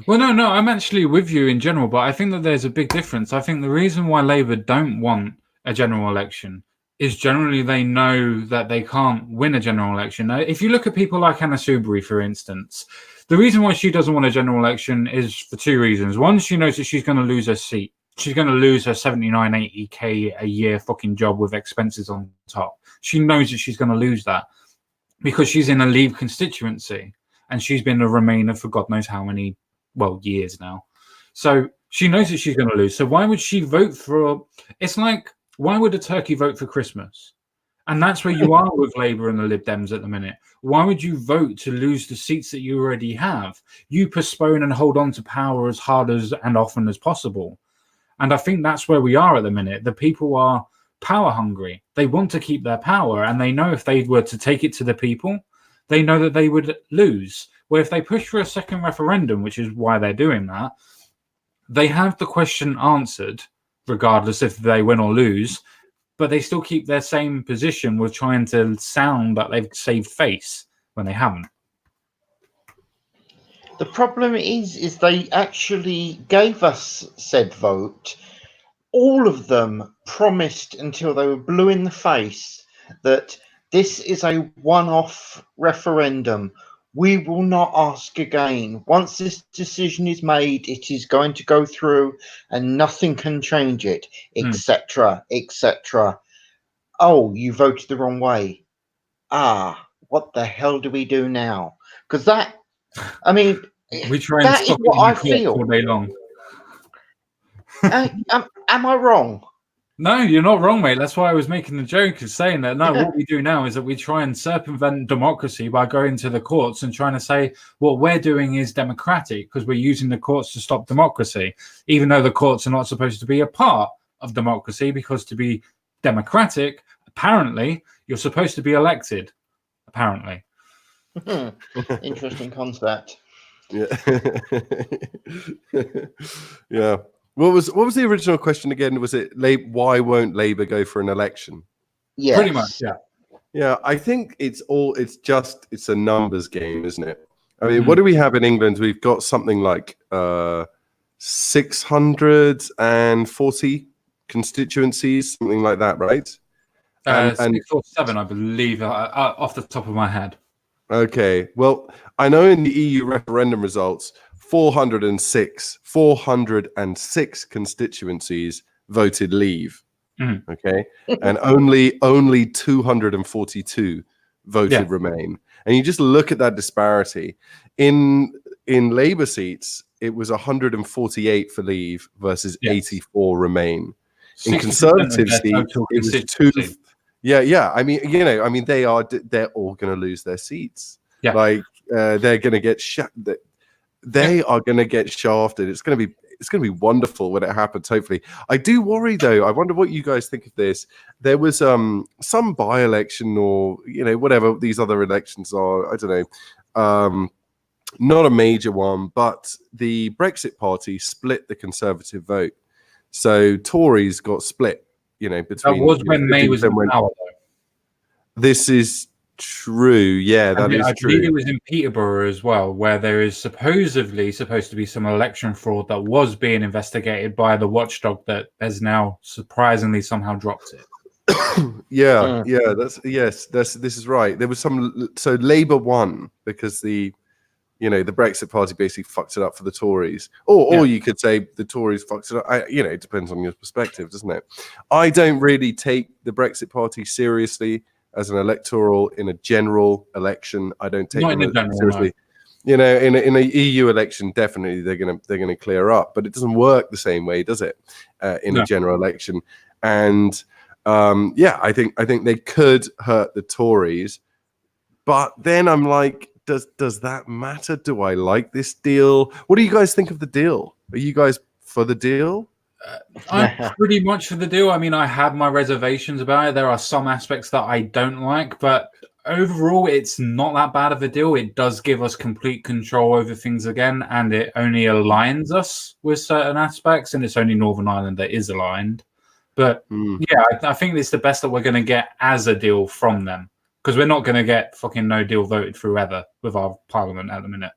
Well, no, I'm actually with you in general, but I think that there's a big difference. I think the reason why Labour don't want a general election is generally they know that they can't win a general election. Now, if you look at people like Anna Soubry, for instance, the reason why she doesn't want a general election is for two reasons. One, she knows that she's going to lose her seat. She's going to lose her 79, 80K a year fucking job with expenses on top. She knows that she's going to lose that because she's in a Leave constituency and she's been a Remainer for God knows how many, years now. So she knows that she's going to lose. So why would she vote for... It's like, why would a turkey vote for Christmas? And that's where you are with Labour and the Lib Dems at the minute. Why would you vote to lose the seats that you already have? You postpone and hold on to power as hard as and often as possible. And I think that's where we are at the minute. The people are power hungry. They want to keep their power, and they know if they were to take it to the people, they know that they would lose. Where if they push for a second referendum, which is why they're doing that, they have the question answered, regardless if they win or lose, but they still keep their same position with trying to sound that they've saved face when they haven't. The problem is they actually gave us said vote. All of them promised until they were blue in the face that this is a one-off referendum. we will not ask again. Once this decision is made, it is going to go through and nothing can change it, etc., etc. Oh, you voted the wrong way. What the hell do we do now? Because I mean, We try and that is stop what it in I the court feel. all day long. Am I wrong? No, you're not wrong, mate. That's why I was making the joke of saying that. No, what we do now is that we try and circumvent democracy by going to the courts and trying to say what we're doing is democratic because we're using the courts to stop democracy, even though the courts are not supposed to be a part of democracy because to be democratic, apparently, you're supposed to be elected. Apparently. Interesting concept. Yeah. Yeah. What was the original question again? Was it why won't Labour go for an election? Yes. Pretty much, yeah. Yeah, I think it's a numbers game, isn't it? I mean, what do we have in England? We've got something like 640 constituencies, something like that, right? 6 or 7, I believe, off the top of my head. Okay. Well, I know in the EU referendum results, 406 constituencies voted leave. Okay, and only 242 voted remain. And you just look at that disparity. In Labour seats, it was 148 for leave versus 84 remain. In Conservative seats, it was 2. Yeah. I mean, they're all going to lose their seats. Yeah. Like they're going to get they are going to get shafted. It's going to be wonderful when it happens. Hopefully, I do worry though. I wonder what you guys think of this. There was some by-election or whatever these other elections are. I don't know. Not a major one, but the Brexit Party split the Conservative vote. So Tories got split. Between that was when May was in power. Though. This is true. Yeah, that is true. I believe it was in Peterborough as well, where there is supposedly supposed to be some election fraud that was being investigated by the watchdog that has now surprisingly somehow dropped it. This is right. There was so Labour won because the Brexit Party basically fucked it up for the Tories, or you could say the Tories fucked it up. It depends on your perspective, doesn't it? I don't really take the Brexit Party seriously as an electoral in a general election. I don't take them seriously. No. In a EU election, definitely they're gonna clear up, but it doesn't work the same way, does it? In a general election, and I think they could hurt the Tories, but then I'm like, does that matter? Do I like this deal? What do you guys think of the deal? Are you guys for the deal? I'm pretty much for the deal. I mean, I have my reservations about it. There are some aspects that I don't like, but overall, it's not that bad of a deal. It does give us complete control over things again, and it only aligns us with certain aspects, and it's only Northern Ireland that is aligned. But I think it's the best that we're going to get as a deal from them, because we're not going to get fucking no deal voted through ever with our parliament at the minute.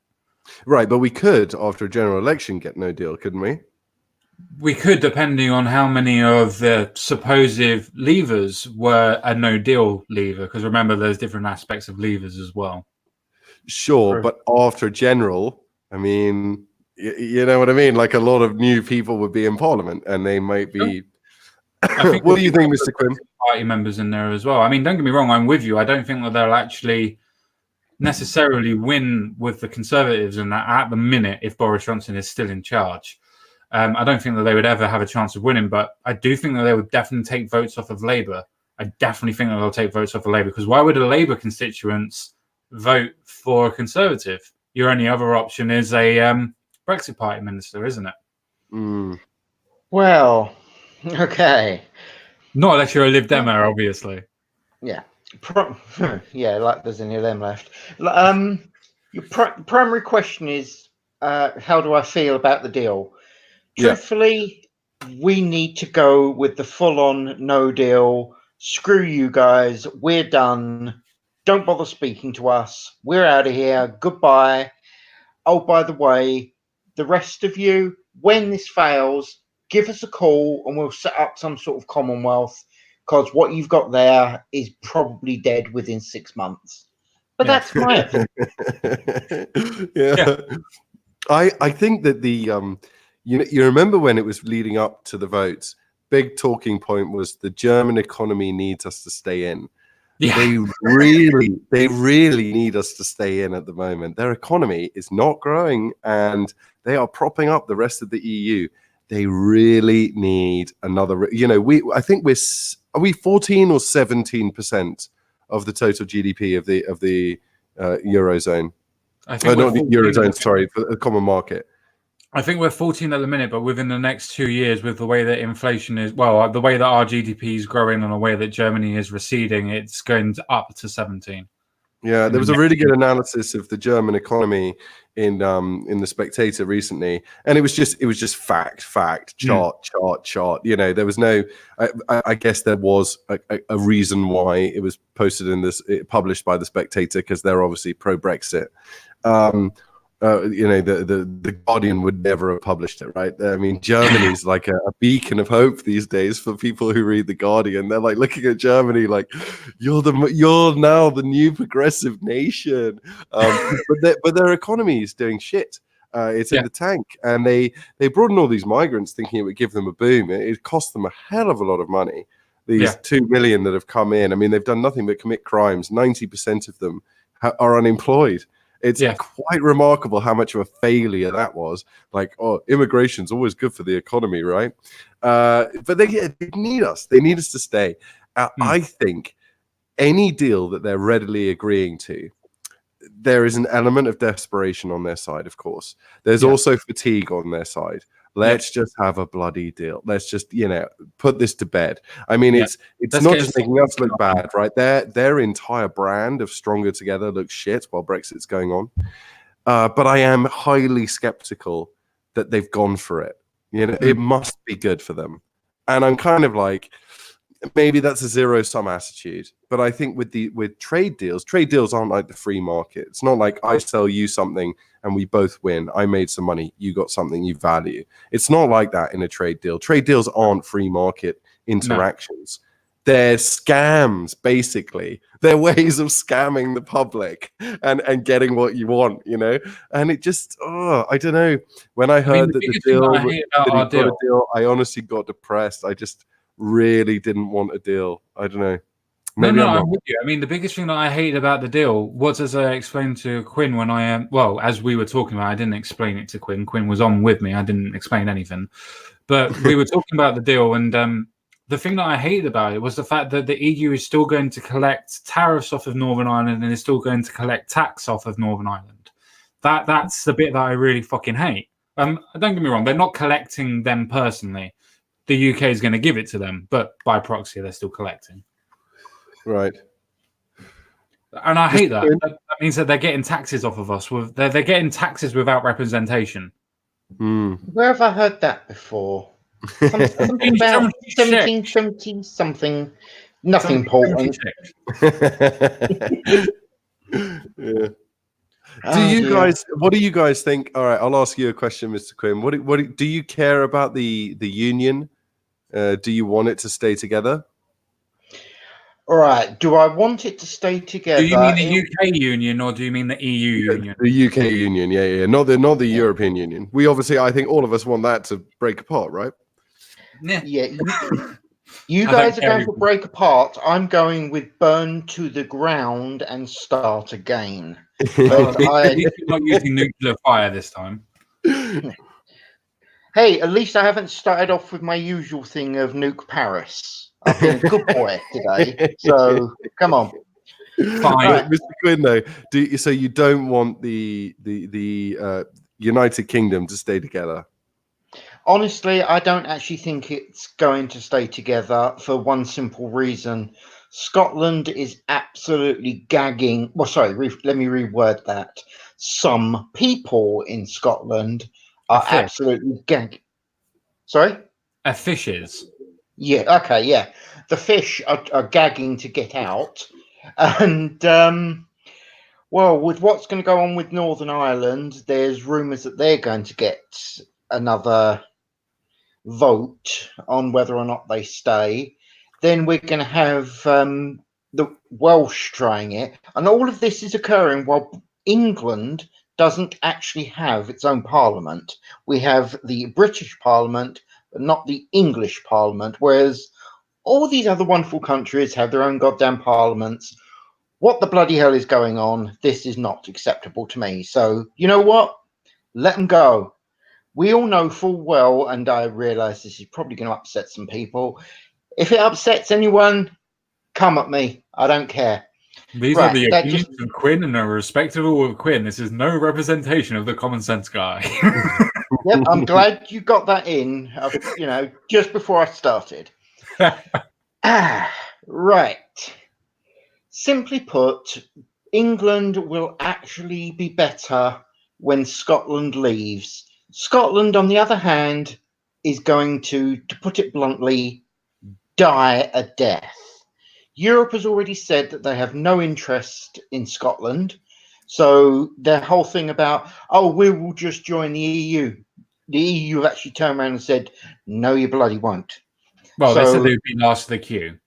Right, but we could, after a general election, get no deal, couldn't we? We could, depending on how many of the supposed levers were a no-deal lever, because remember, there's different aspects of levers as well. Sure, but after general, I mean, you know what I mean? Like a lot of new people would be in Parliament, and they might be... What do you think, Mr. Quinn? Party members in there as well. I mean, don't get me wrong, I'm with you. I don't think that they'll actually necessarily win with the Conservatives and that at the minute if Boris Johnson is still in charge. I don't think that they would ever have a chance of winning, but I do think that they would definitely take votes off of Labour. I definitely think that they'll take votes off of Labour, because why would a Labour constituents vote for a Conservative? Your only other option is a Brexit Party minister, isn't it? Well, okay. Not unless you're a Lib Demer, obviously. Yeah. Like there's any of them left. Your primary question is, how do I feel about the deal? Truthfully, we need to go with the full-on no deal. Screw you guys. We're done. Don't bother speaking to us. We're out of here. Goodbye. Oh, by the way, the rest of you, when this fails, give us a call and we'll set up some sort of Commonwealth, because what you've got there is probably dead within 6 months. But Yeah. that's my opinion. Yeah. I think that you remember when it was leading up to the votes, big talking point was the German economy needs us to stay in. Yeah. They really need us to stay in at the moment. Their economy is not growing and they are propping up the rest of the EU. They really need another, I think are we 14 or 17% of the total GDP of the Eurozone? I think Not the 14 Eurozone, sorry, for the common market. I think we're 14 at the minute, but within the next 2 years, with the way that inflation is, well, the way that our GDP is growing and the way that Germany is receding, it's going up to 17. Yeah, there was a really good analysis of the German economy in the Spectator recently, and it was just fact, chart. There was no. I guess there was a reason why it was published by the Spectator, because they're obviously pro Brexit. The Guardian would never have published it, right? I mean, Germany's like a beacon of hope these days for people who read the Guardian. They're like looking at Germany like, you're now the new progressive nation. But their economy is doing shit. It's in the tank, and they brought in all these migrants thinking it would give them a boom. It cost them a hell of a lot of money. These 2 million that have come in. I mean, they've done nothing but commit crimes. 90% of them are unemployed. It's quite remarkable how much of a failure that was. Like, immigration's always good for the economy, right? But they need us. They need us to stay. I think any deal that they're readily agreeing to, there is an element of desperation on their side, of course. There's also fatigue on their side. Let's just have a bloody deal. Let's just, put this to bed. I mean, it's not just making us look bad, right? Their entire brand of Stronger Together looks shit while Brexit's going on. But I am highly skeptical that they've gone for it. It must be good for them. And I'm kind of like, maybe that's a zero-sum attitude. But I think with trade deals aren't like the free market. It's not like I sell you something and we both win. I made some money. You got something you value. It's not like that in a trade deal. Trade deals aren't free market interactions. No. They're scams, basically. They're ways of scamming the public and getting what you want, And it just, I don't know. When I heard that the deal, I honestly got depressed. I just really didn't want a deal. I don't know. Maybe I'm with you. I mean, the biggest thing that I hated about the deal was, as I explained to Quinn when as we were talking about, I didn't explain it to Quinn. Quinn was on with me. I didn't explain anything. But we were talking about the deal, and the thing that I hated about it was the fact that the EU is still going to collect tariffs off of Northern Ireland and is still going to collect tax off of Northern Ireland. That's the bit that I really fucking hate. Don't get me wrong. They're not collecting them personally. The UK is going to give it to them, but by proxy, they're still collecting. Right. And I hate that. That means that they're getting taxes off of us. They're getting taxes without representation. Where have I heard that before? Something about 1770 something. Nothing important. Yeah. What do you guys think? All right, I'll ask you a question, Mr. Quinn. What do you care about the union? Do you want it to stay together? All right. Do I want it to stay together? Do you mean the UK union or do you mean the EU union? The UK union, yeah. Not the European Union. We obviously, I think all of us want that to break apart, right? Yeah. You guys are going to break apart. I'm going with burn to the ground and start again. You're not using nuclear fire this time. Hey, at least I haven't started off with my usual thing of nuke Paris. I've been a good boy today, so come on. Fine, right. Mr. Quinn. Though, so you don't want the United Kingdom to stay together? Honestly, I don't actually think it's going to stay together for one simple reason. Scotland is absolutely gagging. Well, sorry, let me reword that. Some people in Scotland are absolutely gagging. Sorry? Fishes. Yeah, okay, yeah. The fish are gagging to get out. And, with what's going to go on with Northern Ireland, there's rumours that they're going to get another vote on whether or not they stay. Then we're going to have the Welsh trying it, and all of this is occurring while England doesn't actually have its own parliament. We have the British Parliament, but not the English Parliament, whereas all these other wonderful countries have their own goddamn parliaments. What the bloody hell is going on? This is not acceptable to me. So, you know what? Let them go. We all know full well, and I realise this is probably going to upset some people. If it upsets anyone, come at me. I don't care. These Right, are the that opinions just- of Quinn and are respectable of Quinn. This is no representation of the common sense guy. Yep, I'm glad you got that in, just before I started. Right. Simply put, England will actually be better when Scotland leaves. Scotland, on the other hand, is going to put it bluntly, die a death. Europe has already said that they have no interest in Scotland. So their whole thing about, oh, we will just join the EU. The EU have actually turned around and said, no, you bloody won't. Well, they So- said they would be last of the queue.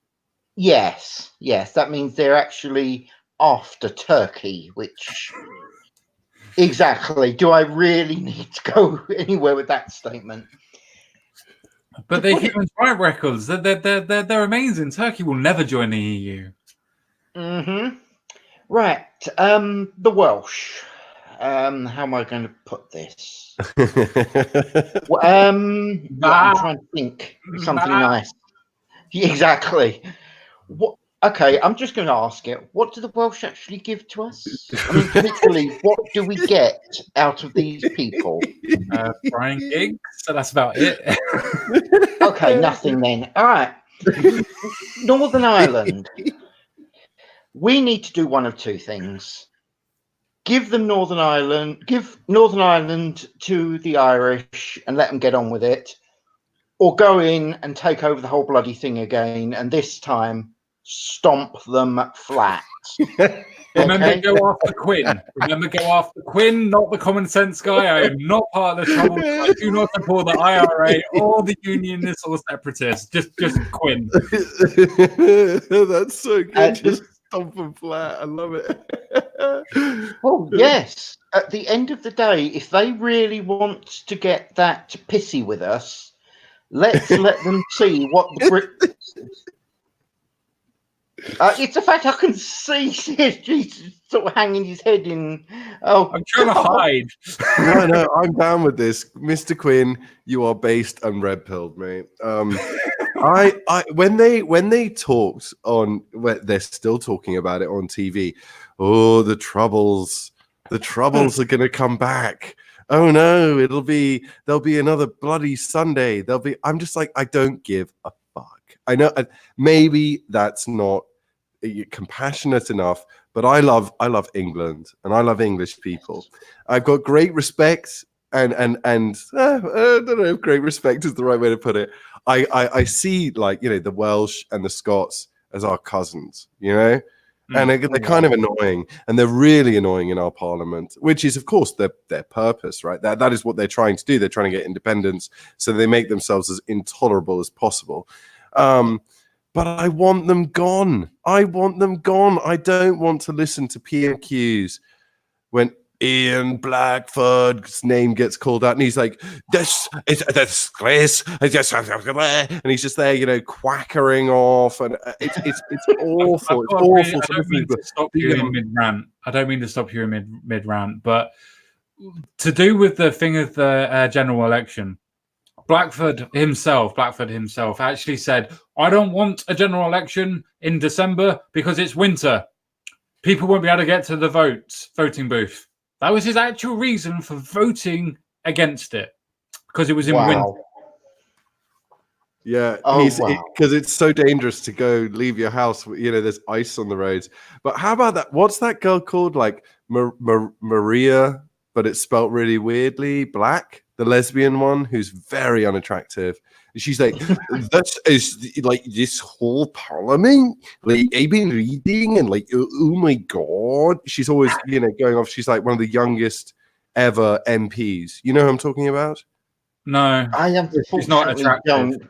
Yes. That means they're actually after Turkey, which exactly. Do I really need to go anywhere with that statement? But their human rights records, they're amazing. Turkey will never join the EU. Right. The Welsh. How am I going to put this? Well, I'm trying to think of something nice. Exactly. What? Okay, I'm just going to ask it. What do the Welsh actually give to us? I mean, literally, what do we get out of these people? Brian Giggs, so that's about it. Okay, nothing then. All right. Northern Ireland. We need to do one of two things. Give Northern Ireland to the Irish and let them get on with it, or go in and take over the whole bloody thing again, and this time stomp them flat. Remember, Okay. go after Quinn. Remember, go after Quinn, not the common sense guy. I am not part of the trouble. I do not support the IRA or the unionists or separatists. Just Quinn. That's so good. Just stomp them flat. I love it. Well, yes. At the end of the day, if they really want to get that pissy with us, let's let them see what the Brit. It's a fact I can see CSG sort of hanging his head in. Oh, I'm trying to hide. No, I'm down with this, Mr. Quinn. You are based and red pilled, mate. I when they talked on, they're still talking about it on TV. Oh, the troubles are going to come back. Oh no, there'll be another bloody Sunday. I'm just like, I don't give a fuck. I know maybe that's not compassionate enough, but I love England and I love English people. I've got great respect and I don't know if great respect is the right way to put it. I see, like, the Welsh and the Scots as our cousins, and they're kind of annoying, and they're really annoying in our parliament, which is, of course, their purpose, right? That is what they're trying to do. They're trying to get independence, so they make themselves as intolerable as possible. But I want them gone. I don't want to listen to PMQs when Ian Blackford's name gets called out, and he's like, "This is a disgrace," and he's just there, quackering off, and it's awful. It's awful. I don't mean to stop you in mid-rant. I don't mean to stop you in mid-rant, but to do with the thing of the general election, Blackford himself actually said, "I don't want a general election in December because it's winter. People won't be able to get to the voting booth." That was his actual reason for voting against it, because it was in winter. Yeah, wow. Because it's so dangerous to go leave your house. There's ice on the roads. But how about that? What's that girl called? Like Maria, but it's spelt really weirdly. Black, the lesbian one, who's very unattractive. She's like, "This is like this whole parliament. Like, I've been reading, and like, oh my god." She's always, going off. She's like one of the youngest ever MPs. You know who I'm talking about? No, I am. she's not attractive. Don't,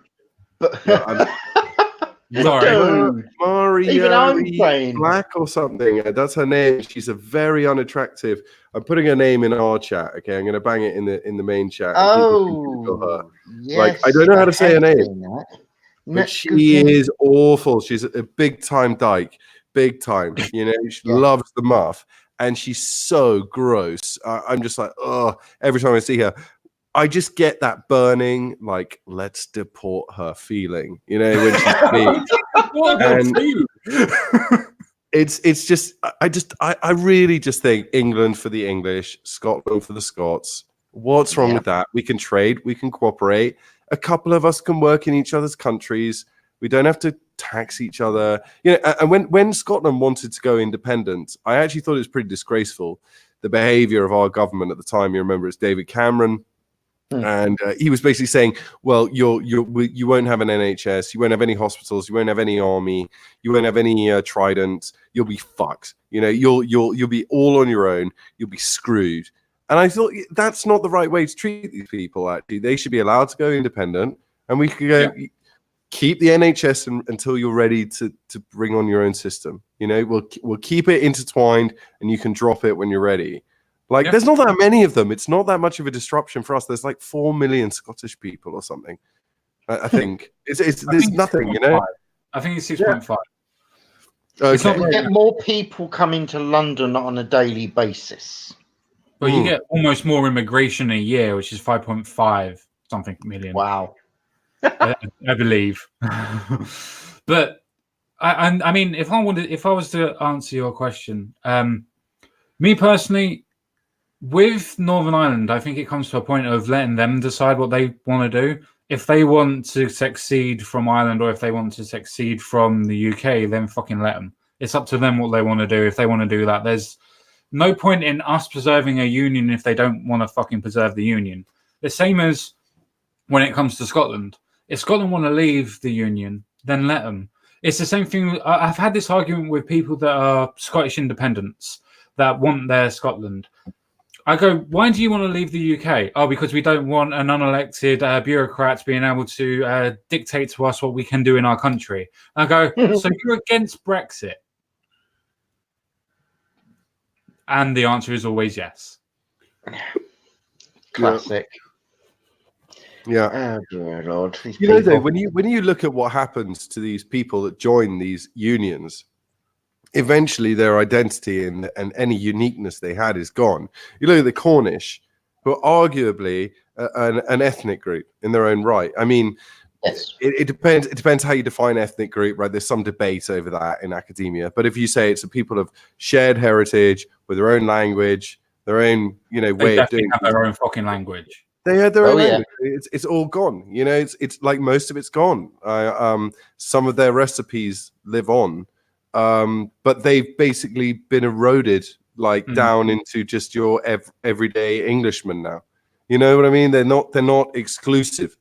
but Sorry. Dude, even I'm Maria saying. Black or something. That's her name. She's a very unattractive. I'm putting her name in our chat. Okay, I'm going to bang it in the main chat. And people can Google her. Oh, yes. Like, I don't know how to say her name, seen that. No, but she is awful. She's a big time dyke, big time. You know, she Yeah. loves the muff, and she's so gross. I'm just like, oh, every time I see her. I just get that burning, like, let's deport her feeling, you know, when she's big. And it's just, I really just think England for the English, Scotland for the Scots. What's wrong with that? We can trade, we can cooperate. A couple of us can work in each other's countries. We don't have to tax each other. You know, and when Scotland wanted to go independent, I actually thought it was pretty disgraceful. The behavior of our government at the time, you remember, it's David Cameron. And he was basically saying, well, you won't have an NHS, you won't have any hospitals, you won't have any army, you won't have any Trident, you'll be fucked. You know, you'll be all on your own, you'll be screwed. And I thought that's not the right way to treat these people. Actually, they should be allowed to go independent, and we could go keep the NHS until you're ready to bring on your own system. You know, we'll keep it intertwined, and you can drop it when you're ready. Like, there's not that many of them. It's not that much of a disruption for us. There's like 4 million Scottish people or something. I think there's nothing, you know. I think it's 6.5. Okay. It's not You get more people coming to London on a daily basis. Well, you get almost more immigration a year, which is 5.5 something million. Wow. I believe. But I mean, if I was to answer your question, me personally, with Northern Ireland, I think it comes to a point of letting them decide what they want to do. If they want to succeed from Ireland or if they want to succeed from the UK, then fucking let them. It's up to them what they want to do. If they want to do that, there's no point in us preserving a union if they don't want to fucking preserve the union. The same as when it comes to Scotland. If Scotland want to leave the union, then let them. It's the same thing. I've had this argument with people that are Scottish independents that want their Scotland. I go, why do you want to leave the UK? Oh, because we don't want an unelected bureaucrat being able to dictate to us what we can do in our country. I go, so you're against Brexit? And the answer is always yes. Classic. Yeah. Oh dear Lord. You know, though, when you look at what happens to these people that join these unions, eventually their identity and any uniqueness they had is gone. You look at the Cornish, who are arguably an ethnic group in their own right. I mean, yes. it depends. It depends how you define ethnic group, right? There's some debate over that in academia. But if you say it's a people of shared heritage with their own language, their own, you know, way of doing, have their own fucking language. They had their own language. It's all gone. You know, it's like most of it's gone. Some of their recipes live on. But they've basically been eroded down into just your everyday Englishman now. You know what I mean? They're not exclusive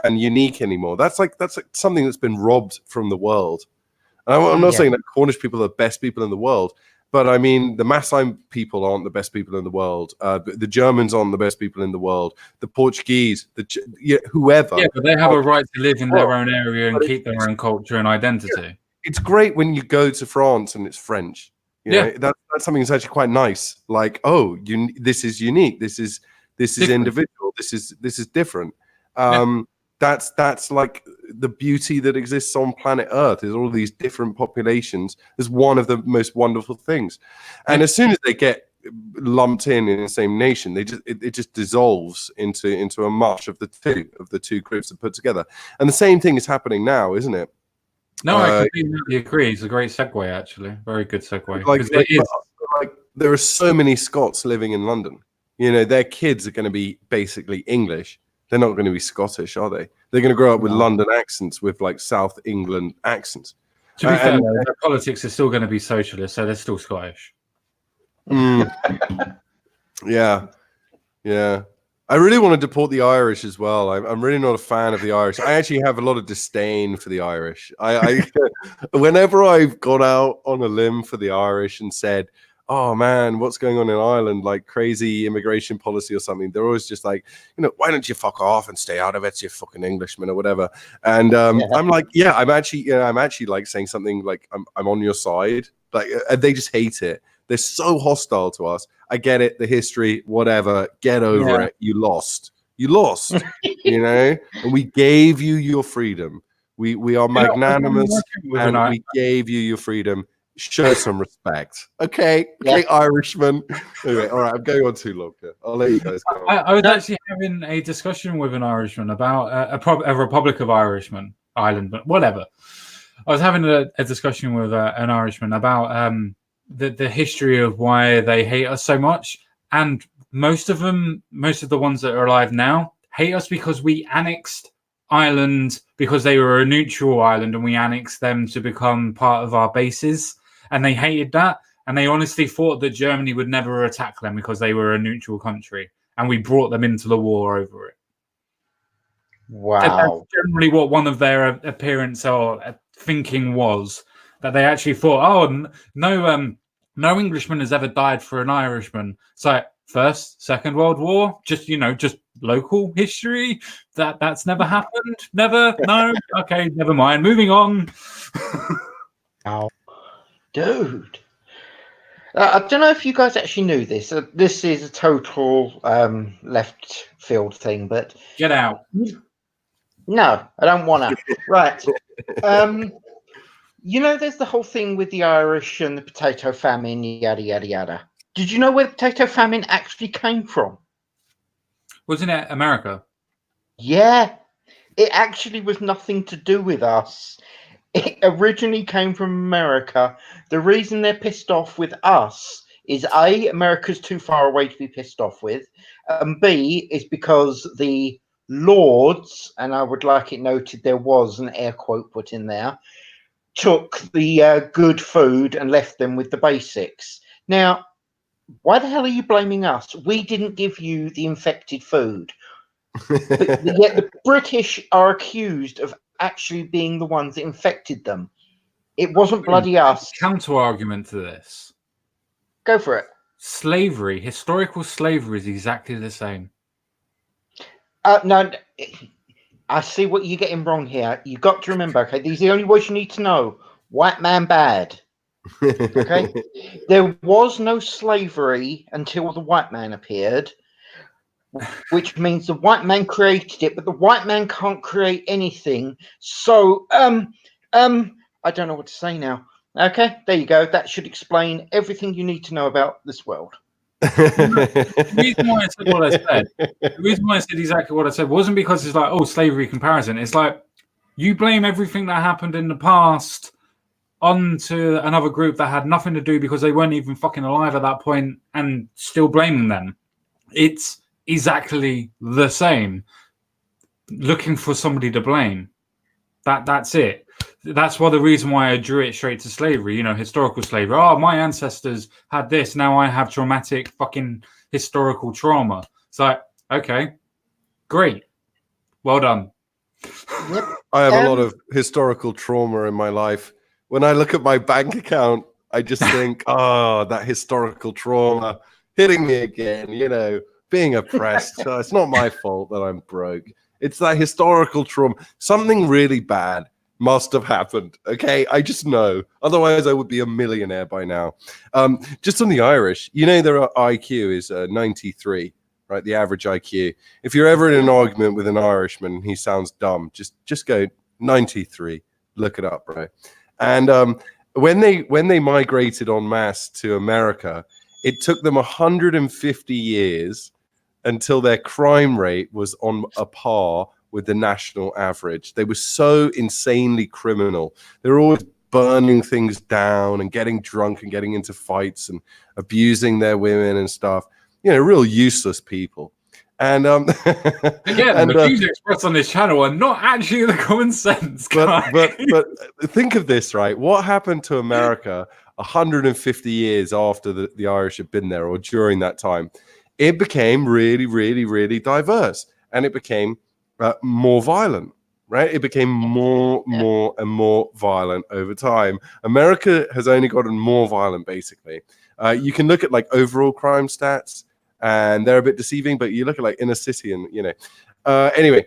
and unique anymore. That's like something that's been robbed from the world. And I'm not saying that Cornish people are the best people in the world, but I mean the Maasai people aren't the best people in the world. The Germans aren't the best people in the world. The Portuguese, whoever. Yeah, but they have a right to live in their own area and keep their own culture and identity. Yeah. It's great when you go to France and it's French. You know, that's something that's actually quite nice. Like, oh, this is unique. This is individual. This is different. That's like the beauty that exists on planet Earth. Is all these different populations. Is one of the most wonderful things. And as soon as they get lumped in the same nation, it just dissolves into a mush of the two groups that put together. And the same thing is happening now, isn't it? No, I completely agree. It's a great segue, actually. Very good segue. Like there are so many Scots living in London. You know, their kids are going to be basically English. They're not going to be Scottish, are they? They're going to grow up with London accents, with like South England accents. To be fair, their politics are still going to be socialist, so they're still Scottish. Yeah. I really want to deport the Irish as well. I'm really not a fan of the Irish. I actually have a lot of disdain for the Irish. I whenever I've gone out on a limb for the Irish and said, oh man, what's going on in Ireland? Like crazy immigration policy or something. They're always just like, why don't you fuck off and stay out of it, you fucking Englishman or whatever. And I'm like, yeah, I'm actually like saying something like I'm on your side. Like, and they just hate it. They're so hostile to us. I get it, the history, whatever. Get over it. You lost. And we gave you your freedom. We are magnanimous, and we gave you your freedom. Show some respect. Okay, Irishman. Anyway, all right, I'm going on too long here. I'll let you guys go. I was actually having a discussion with an Irishman about a Republic of Irishmen, Ireland, but whatever. I was having a discussion with an Irishman about the history of why they hate us so much, and most of the ones that are alive now hate us because we annexed Ireland because they were a neutral island, and we annexed them to become part of our bases, and they hated that, and they honestly thought that Germany would never attack them because they were a neutral country, and we brought them into the war over it. Wow. That's generally what one of their appearance or thinking was, that they actually thought, oh, no Englishman has ever died for an Irishman. So First, Second World War, just local history. That's never happened. Never. No. Okay, never mind. Moving on. Oh, dude. I don't know if you guys actually knew this. This is a total left field thing, but Get out. No, I don't want to. Right. There's the whole thing with the Irish and the potato famine, yada, yada, yada. Did you know where the potato famine actually came from? Wasn't it America? Yeah. It actually was nothing to do with us. It originally came from America. The reason they're pissed off with us is A, America's too far away to be pissed off with, and B, is because the Lords, and I would like it noted there was an air quote put in there, took the good food and left them with the basics. Now, why the hell are you blaming us? We didn't give you the infected food. But yet the British are accused of actually being the ones that infected them. It wasn't bloody us. Counter argument to this. Go for it. Slavery, historical slavery is exactly the same. No, I see what you're getting wrong here. You've got to remember, okay, these are the only words you need to know. White man bad. Okay? There was no slavery until the white man appeared, which means the white man created it, but the white man can't create anything. So, I don't know what to say now. Okay, there you go. That should explain everything you need to know about this world. The reason why I said what I said, the reason why I said exactly what I said wasn't because it's like, oh, slavery comparison. It's like you blame everything that happened in the past onto another group that had nothing to do because they weren't even fucking alive at that point, and still blaming them. It's exactly the same. Looking for somebody to blame. That's it. That's why the reason why I drew it straight to slavery, historical slavery. Oh, my ancestors had this. Now I have traumatic fucking historical trauma. It's like, okay, great. Well done. Yep. I have a lot of historical trauma in my life. When I look at my bank account, I just think, oh, that historical trauma hitting me again, being oppressed. So it's not my fault that I'm broke. It's that historical trauma. Something really bad must have happened. Okay, I just know. Otherwise, I would be a millionaire by now. Just on the Irish, their IQ is 93, right? The average IQ. If you're ever in an argument with an Irishman and he sounds dumb, just go 93. Look it up, right? And when they migrated en masse to America, it took them 150 years until their crime rate was on a par with the national average. They were so insanely criminal. They were always burning things down and getting drunk and getting into fights and abusing their women and stuff. Real useless people. And again, the views expressed on this channel are not actually the common sense guy. But think of this, right? What happened to America 150 years after the Irish had been there, or during that time? It became really, really, really diverse, and it became more violent, right? It became more and more violent over time. America has only gotten more violent, basically. You can look at like overall crime stats, and they're a bit deceiving. But you look at like inner city, and anyway.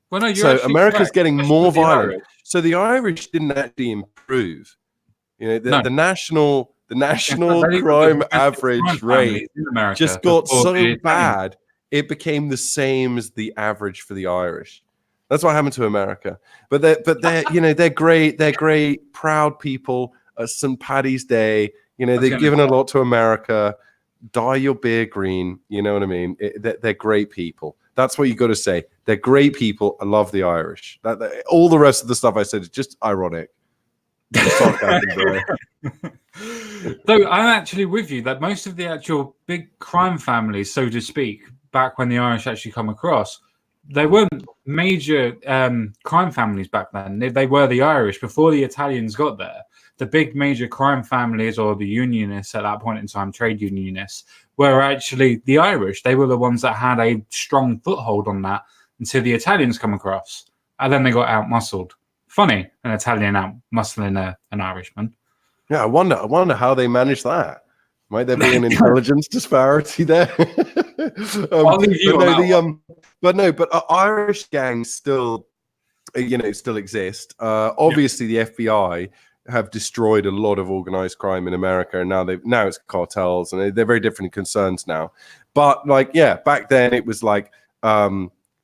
Well, no, you're So actually America's correct, getting especially more with the violent. Irish. So the Irish didn't actually improve. The No. national Very crime good average crime rate families in America just got before so the Italians. bad it became the same as the average for the Irish. That's what happened to America. But they're great. They're great, proud people. St. Paddy's Day. They've given a lot to America. Dye your beer green. You know what I mean? They're great people. That's what you got to say. They're great people. I love the Irish. All the rest of the stuff I said is just ironic. Though I'm actually with you that most of the actual big crime families, so to speak, back when the Irish actually come across, they weren't major crime families back then. They were the Irish before the Italians got there. The big major crime families, or the unionists at that point in time, trade unionists, were actually the Irish. They were the ones that had a strong foothold on that until the Italians come across, and then they got out-muscled. Funny, an Italian out-muscling an Irishman. Yeah, I wonder how they managed that. Might there be an intelligence disparity there? I'll leave you on that but Irish gangs still exist. Obviously, the FBI have destroyed a lot of organized crime in America, and now it's cartels, and they're very different concerns now. But back then it was like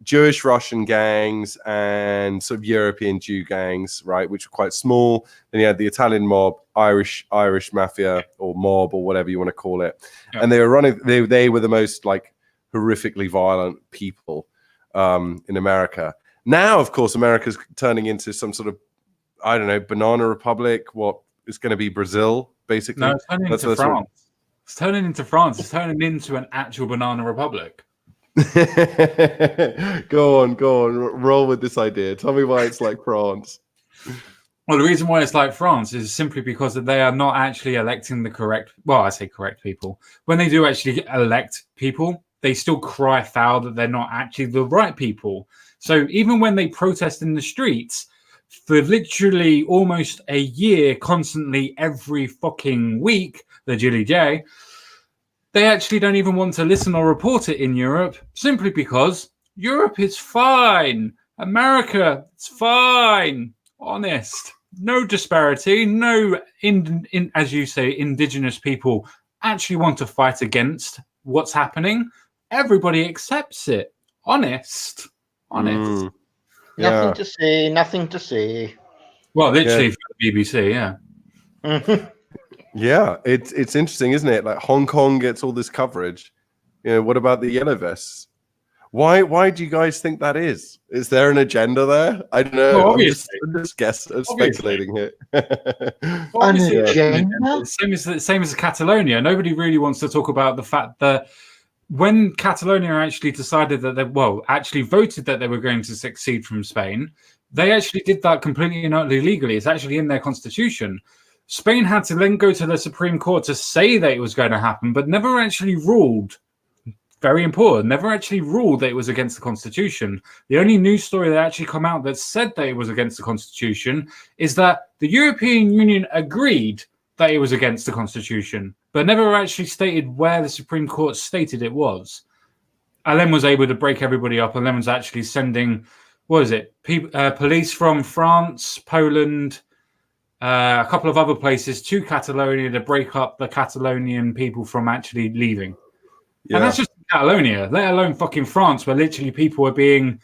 Jewish Russian gangs and sort of European Jew gangs, right, which were quite small. Then you had the Italian mob, Irish mafia or mob or whatever you want to call it, and they were running. They were the most like horrifically violent people in America. Now, of course, America's turning into some sort of, I don't know, banana republic. What is going to be Brazil, basically? No, it's turning into France. It's turning into France. It's turning into an actual banana republic. Go on, roll with this idea. Tell me why it's like France. Well, the reason why it's like France is simply because that they are not actually electing the correct. Well, I say correct people. When they do actually elect people, they still cry foul that they're not actually the right people. So even when they protest in the streets for literally almost a year, constantly every fucking week, the Gilly J, they actually don't even want to listen or report it in Europe, simply because Europe is fine. America, it's fine. Honest. No disparity. No, as you say, indigenous people actually want to fight against what's happening. Everybody accepts it. Honest. Nothing to see. Well, literally for the BBC, yeah. Yeah, it's interesting, isn't it? Like Hong Kong gets all this coverage. What about the yellow vests? Why do you guys think that is? Is there an agenda there? I don't know. Well, I'm just speculating here. An agenda? Same as Catalonia. Nobody really wants to talk about the fact that when Catalonia actually decided that actually voted that they were going to secede from Spain, they actually did that completely and utterly legally. It's actually in their constitution. Spain had to then go to the Supreme Court to say that it was going to happen, but never actually ruled. Very important. Never actually ruled that it was against the Constitution. The only news story that actually come out that said that it was against the Constitution is that the European Union agreed that it was against the Constitution, but never actually stated where the Supreme Court stated it was. And then was able to break everybody up, and then was actually sending, police from France, Poland, a couple of other places to Catalonia to break up the Catalonian people from actually leaving. Yeah. And that's just Catalonia, let alone fucking France, where literally people are being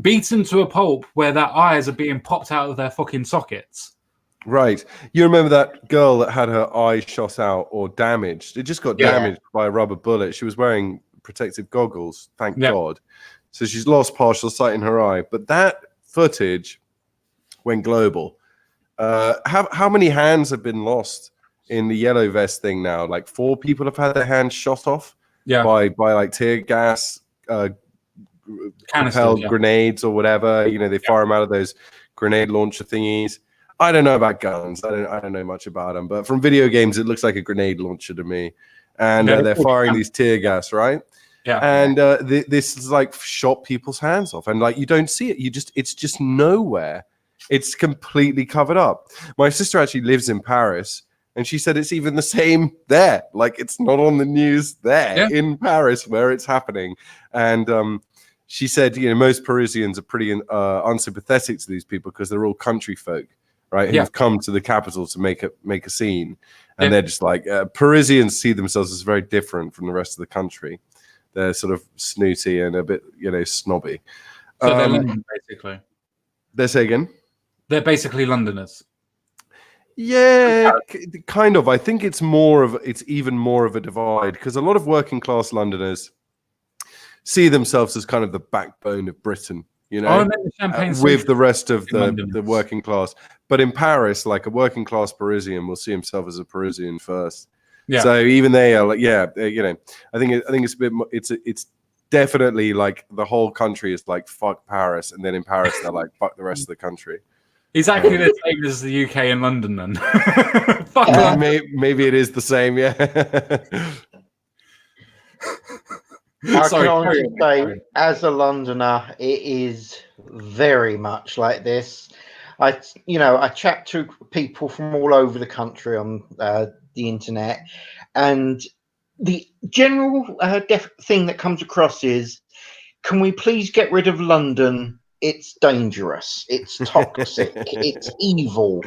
beaten to a pulp, where their eyes are being popped out of their fucking sockets. Right. You remember that girl that had her eye shot out or damaged? It just got damaged by a rubber bullet. She was wearing protective goggles, thank God. So she's lost partial sight in her eye. But that footage went global. How many hands have been lost in the yellow vest thing now? Like 4 people have had their hands shot off by like tear gas, propelled grenades or whatever. They fire them out of those grenade launcher thingies. I don't know about guns. I don't know much about them. But from video games, it looks like a grenade launcher to me. And they're firing these tear gas, right? Yeah. And this is like shot people's hands off, and like you don't see it. It's just nowhere. It's completely covered up. My sister actually lives in Paris, And she said it's even the same there. Like, it's not on the news there in Paris where it's happening. And she said, most Parisians are pretty unsympathetic to these people because they're all country folk, right? Who've come to the capital to make a scene. And they're just like, Parisians see themselves as very different from the rest of the country. They're sort of snooty and a bit, snobby. So they're London, basically. They say again? They're basically Londoners. Yeah, kind of. I think it's even more of a divide because a lot of working class Londoners see themselves as kind of the backbone of Britain, with the rest of the working class. But in Paris, like a working class Parisian will see himself as a Parisian first. Yeah. So even they are like, I think it's a bit. It's definitely like the whole country is like fuck Paris, and then in Paris they're like fuck the rest of the country. Exactly the same as the UK and London, then. Fuck maybe it is the same, yeah. I can honestly say, as a Londoner, it is very much like this. I chat to people from all over the country on the internet, and the general thing that comes across is, can we please get rid of London? It's dangerous. It's toxic. It's evil.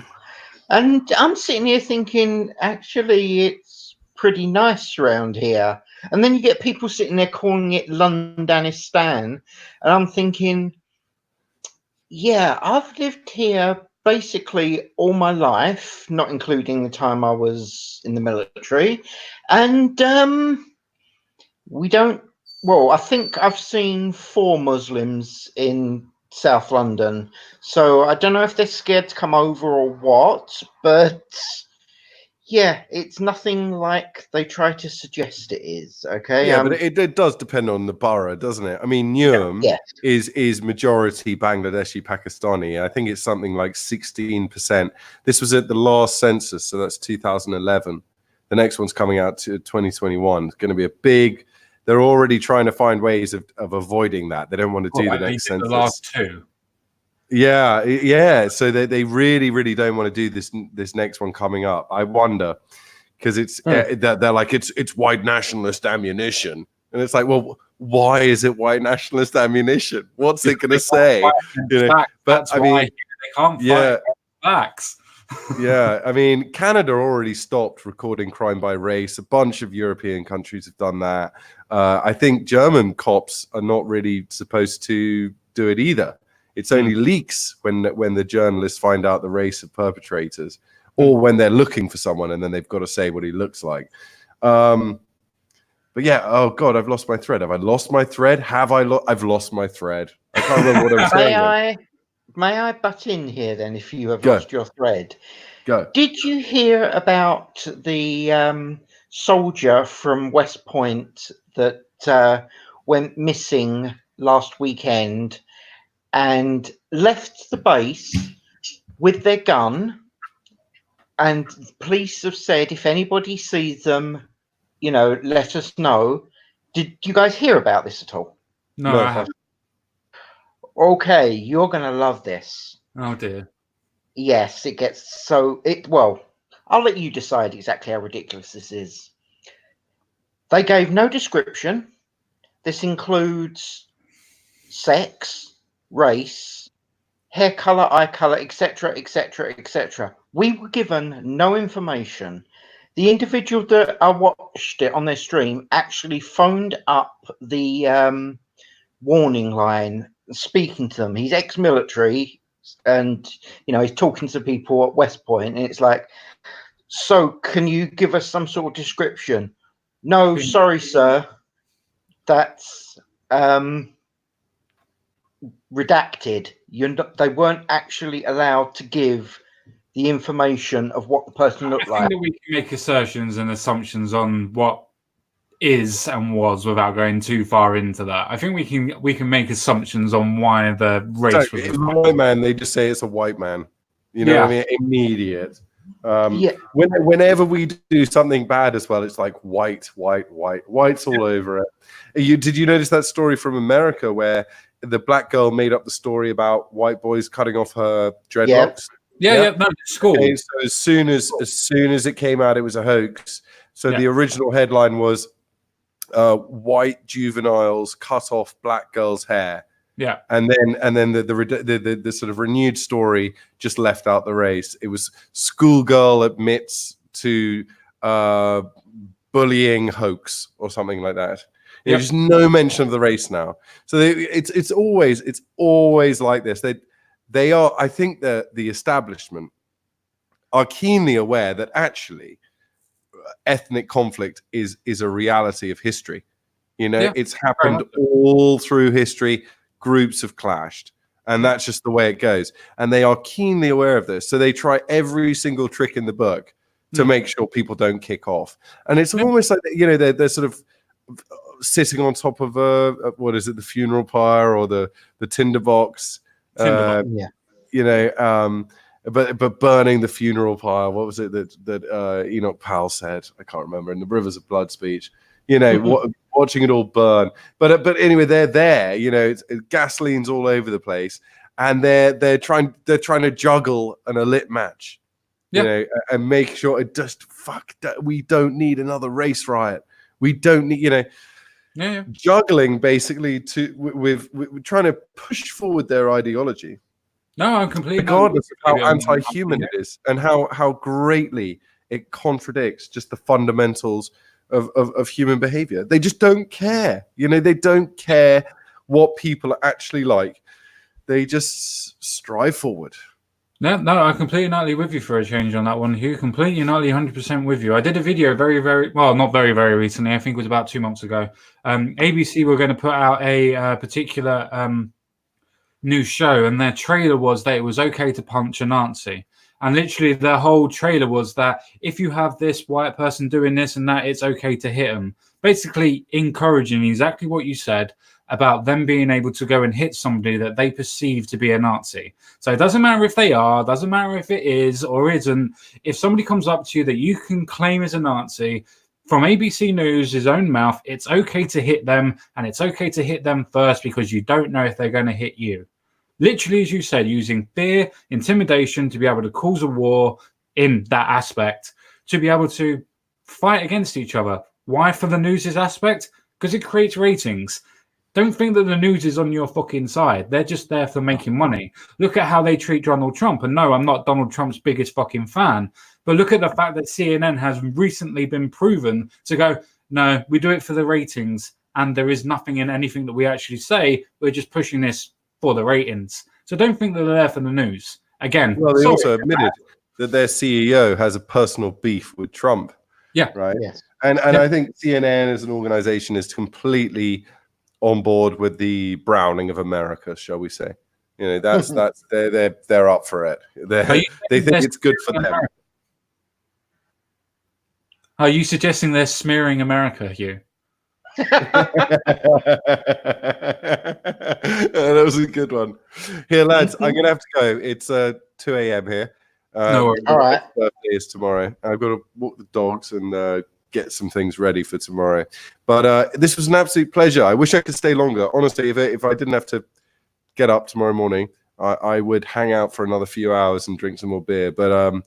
And I'm sitting here thinking, actually, it's pretty nice around here. And then you get people sitting there calling it Londonistan. And I'm thinking, yeah, I've lived here basically all my life, not including the time I was in the military. And I think I've seen 4 Muslims in South London, so I don't know if they're scared to come over or what, but yeah, it's nothing like they try to suggest it is. Okay, but it does depend on the borough, doesn't it? I mean, Newham is majority Bangladeshi Pakistani. I think it's something like 16%. This was at the last census, so that's 2011. The next one's coming out to 2021. It's going to be a big. They're already trying to find ways of avoiding that. They don't want to do the next census. The last 2. Yeah. So they really, really don't want to do this next one coming up. I wonder because they're like it's white nationalist ammunition, and it's like, well, why is it white nationalist ammunition? What's it going to say? But I mean, they can't fight facts. Yeah, I mean, Canada already stopped recording crime by race. A bunch of European countries have done that. I think German cops are not really supposed to do it either. It's only leaks when the journalists find out the race of perpetrators, or when they're looking for someone and then they've got to say what he looks like. But yeah, oh God, I've lost my thread. Have I lost my thread? I've lost my thread. I can't remember what I was saying. May I butt in here then if you have lost your thread? Go. Did you hear about the soldier from West Point that went missing last weekend and left the base with their gun? And police have said if anybody sees them, let us know. Did you guys hear about this at all? No, I haven't. Okay, you're going to love this. Oh, dear. Yes, it gets well, I'll let you decide exactly how ridiculous this is. They gave no description. This includes sex, race, hair color, eye color, etc., etc., etc. We were given no information. The individual that I watched it on their stream actually phoned up the warning line, speaking to them. He's ex-military, and he's talking to people at West Point, and it's like, so can you give us some sort of description? No, sorry, sir, that's redacted. They weren't actually allowed to give the information of what the person looked like. I think that we can make assertions and assumptions on what is and was without going too far into that. I think we can make assumptions on why the race was. A white man, they just say it's a white man. What I mean? Immediate. Whenever we do something bad as well, it's like white's all over it. Did you notice that story from America where the black girl made up the story about white boys cutting off her dreadlocks? Yeah, no, school. Okay, so as soon as it came out, it was a hoax. So Yeah. the original headline was white juveniles cut off black girls' hair. Yeah. And then the sort of renewed story just left out the race. It was schoolgirl admits to bullying hoax or something like that. There's no mention of the race now. So it's always like this. They are. I think that the establishment are keenly aware that actually ethnic conflict is a reality of history. It's happened all through history. Groups have clashed, and that's just the way it goes. And they are keenly aware of this, so they try every single trick in the book to make sure people don't kick off. And it's almost like they're sort of sitting on top of what is it, the funeral pyre or the tinderbox? But burning the funeral pyre. What was it that Enoch Powell said? I can't remember. In the Rivers of Blood speech. Watching it all burn. But anyway, they're there. Gasoline's all over the place, and they're trying to juggle an a lit match. And make sure it just we don't need another race riot. We don't need juggling basically with trying to push forward their ideology. No, I'm completely regardless of how anti-human it is and how greatly it contradicts just the fundamentals of human behavior. They just don't care. They don't care what people are actually like. They just strive forward. No, I'm completely and utterly with you for a change on that one, Hugh. Completely and utterly 100% with you. I did a video very, very, well, not very, very recently. I think it was about 2 months ago. ABC were going to put out a particular new show, and their trailer was that it was okay to punch a Nazi. And literally their whole trailer was that if you have this white person doing this and that, it's okay to hit them. Basically encouraging exactly what you said about them being able to go and hit somebody that they perceive to be a Nazi. So it doesn't matter if they are, doesn't matter if it is or isn't. If somebody comes up to you that you can claim as a Nazi, from ABC News' own mouth, it's okay to hit them, and it's okay to hit them first because you don't know if they're going to hit you. Literally, as you said, using fear, intimidation to be able to cause a war in that aspect, to be able to fight against each other. Why for the news' aspect? Because it creates ratings. Don't think that the news is on your fucking side. They're just there for making money. Look at how they treat Donald Trump. And no, I'm not Donald Trump's biggest fucking fan. But look at the fact that CNN has recently been proven to go, no, we do it for the ratings. And there is nothing in anything that we actually say. We're just pushing this for the ratings. So don't think that they're there for the news. Again. Well, they also admitted that their CEO has a personal beef with Trump. Yeah. Right. Yes. And I think CNN as an organization is completely on board with the browning of America, shall we say? That's they're up for it. They think it's good for them. Are you suggesting they're smearing America, Hugh? That was a good one. Here, lads, I'm gonna have to go. It's 2 a.m. here. No worries. All right. My birthday is tomorrow. I've got to walk the dogs and get some things ready for tomorrow. But this was an absolute pleasure. I wish I could stay longer. Honestly, if I didn't have to get up tomorrow morning, I would hang out for another few hours and drink some more beer. But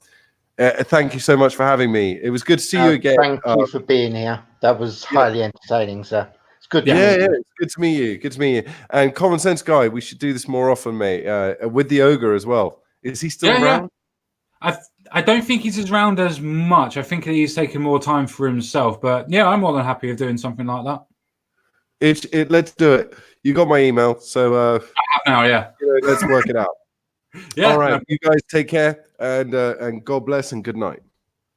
thank you so much for having me. It was good to see you again. Thank you for being here. That was highly entertaining, sir. It's good to meet you. It's good to meet you. Good to meet you. And Common Sense Guy, we should do this more often, mate. With the ogre as well. Is he still around? I don't think he's around as much. I think he's taking more time for himself. But yeah, I'm more than happy of doing something like that. Let's do it. You got my email, so I have now. Yeah. Let's work it out. Yeah. All right. You guys take care, and God bless and good night.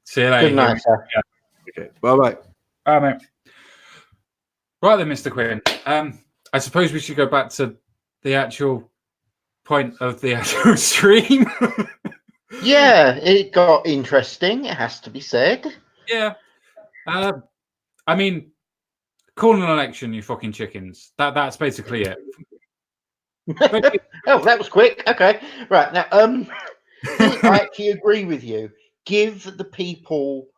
See you later. Good night, sir. Yeah. Okay. Bye. Bye, mate. Right then, Mr. Quinn. I suppose we should go back to the actual point of the actual stream. Yeah, it got interesting, it has to be said. Yeah. I mean, call an election, you fucking chickens. That's basically it. Oh, that was quick. Okay. Right. Now, I actually agree with you. Give the people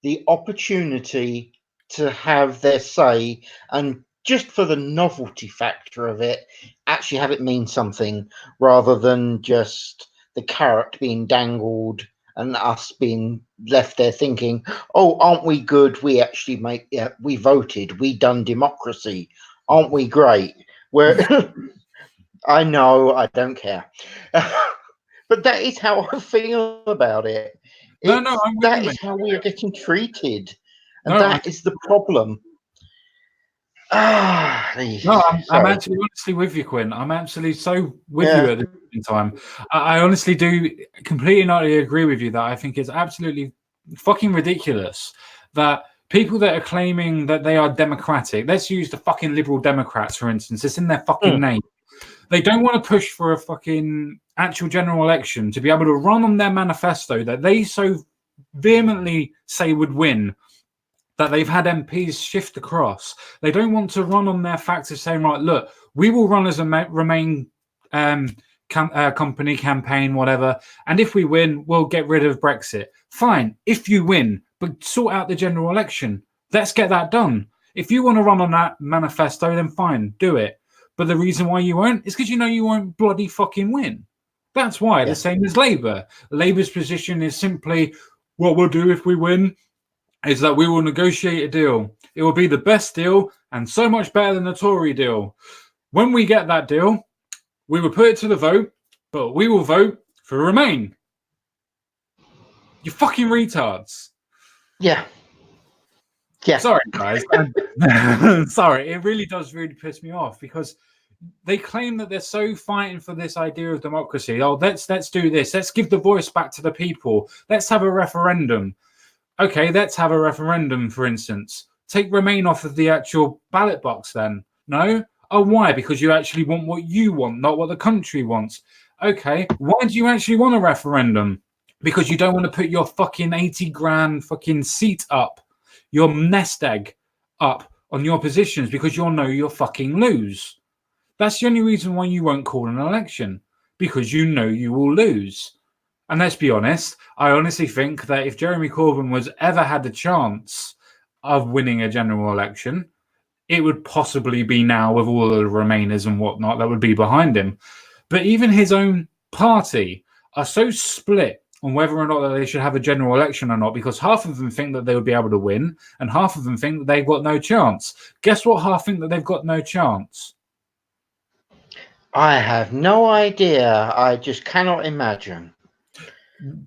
the opportunity to have their say, and just for the novelty factor of it, actually have it mean something rather than just the carrot being dangled and us being left there thinking, oh, aren't we good? We actually we voted, we done democracy. Aren't we great? Where I know, I don't care. But that is how I feel about it. No, I'm with that you, is mate. how we are getting treated. And No, that is the problem. No, I'm actually honestly with you, Quinn. I'm absolutely so with you at the same time. I honestly do completely and utterly agree with you that I think it's absolutely fucking ridiculous that people that are claiming that they are democratic, let's use the fucking Liberal Democrats, for instance, it's in their fucking name. They don't want to push for a fucking actual general election to be able to run on their manifesto that they so vehemently say would win, that they've had MPs shift across. They don't want to run on their facts of saying, right, look, we will run as a Remain company campaign, whatever. And if we win, we'll get rid of Brexit. Fine, if you win, but sort out the general election. Let's get that done. If you want to run on that manifesto, then fine, do it. But the reason why you won't is because you know you won't bloody fucking win. That's why. Yeah. The same as Labour. Labour's position is simply, what we'll do if we win is that we will negotiate a deal. It will be the best deal and so much better than the Tory deal. When we get that deal, we will put it to the vote, but we will vote for Remain. You fucking retards. Yeah. Sorry, guys. Sorry, it really does really piss me off because they claim that they're so fighting for this idea of democracy. Oh, let's do this. Let's give the voice back to the people. Let's have a referendum. Okay, let's have a referendum, for instance. Take Remain off of the actual ballot box then. No? Oh, why? Because you actually want what you want, not what the country wants. Okay, why do you actually want a referendum? Because you don't want to put your fucking 80 grand fucking seat up, your nest egg up on your positions because you'll know you'll fucking lose. That's the only reason why you won't call an election, because you know you will lose. And let's be honest, I honestly think that if Jeremy Corbyn was ever had the chance of winning a general election, it would possibly be now with all the Remainers and whatnot that would be behind him. But even his own party are so split on whether or not that they should have a general election or not, because half of them think that they would be able to win and half of them think that they've got no chance. Guess what half think that they've got no chance? I have no idea. I just cannot imagine.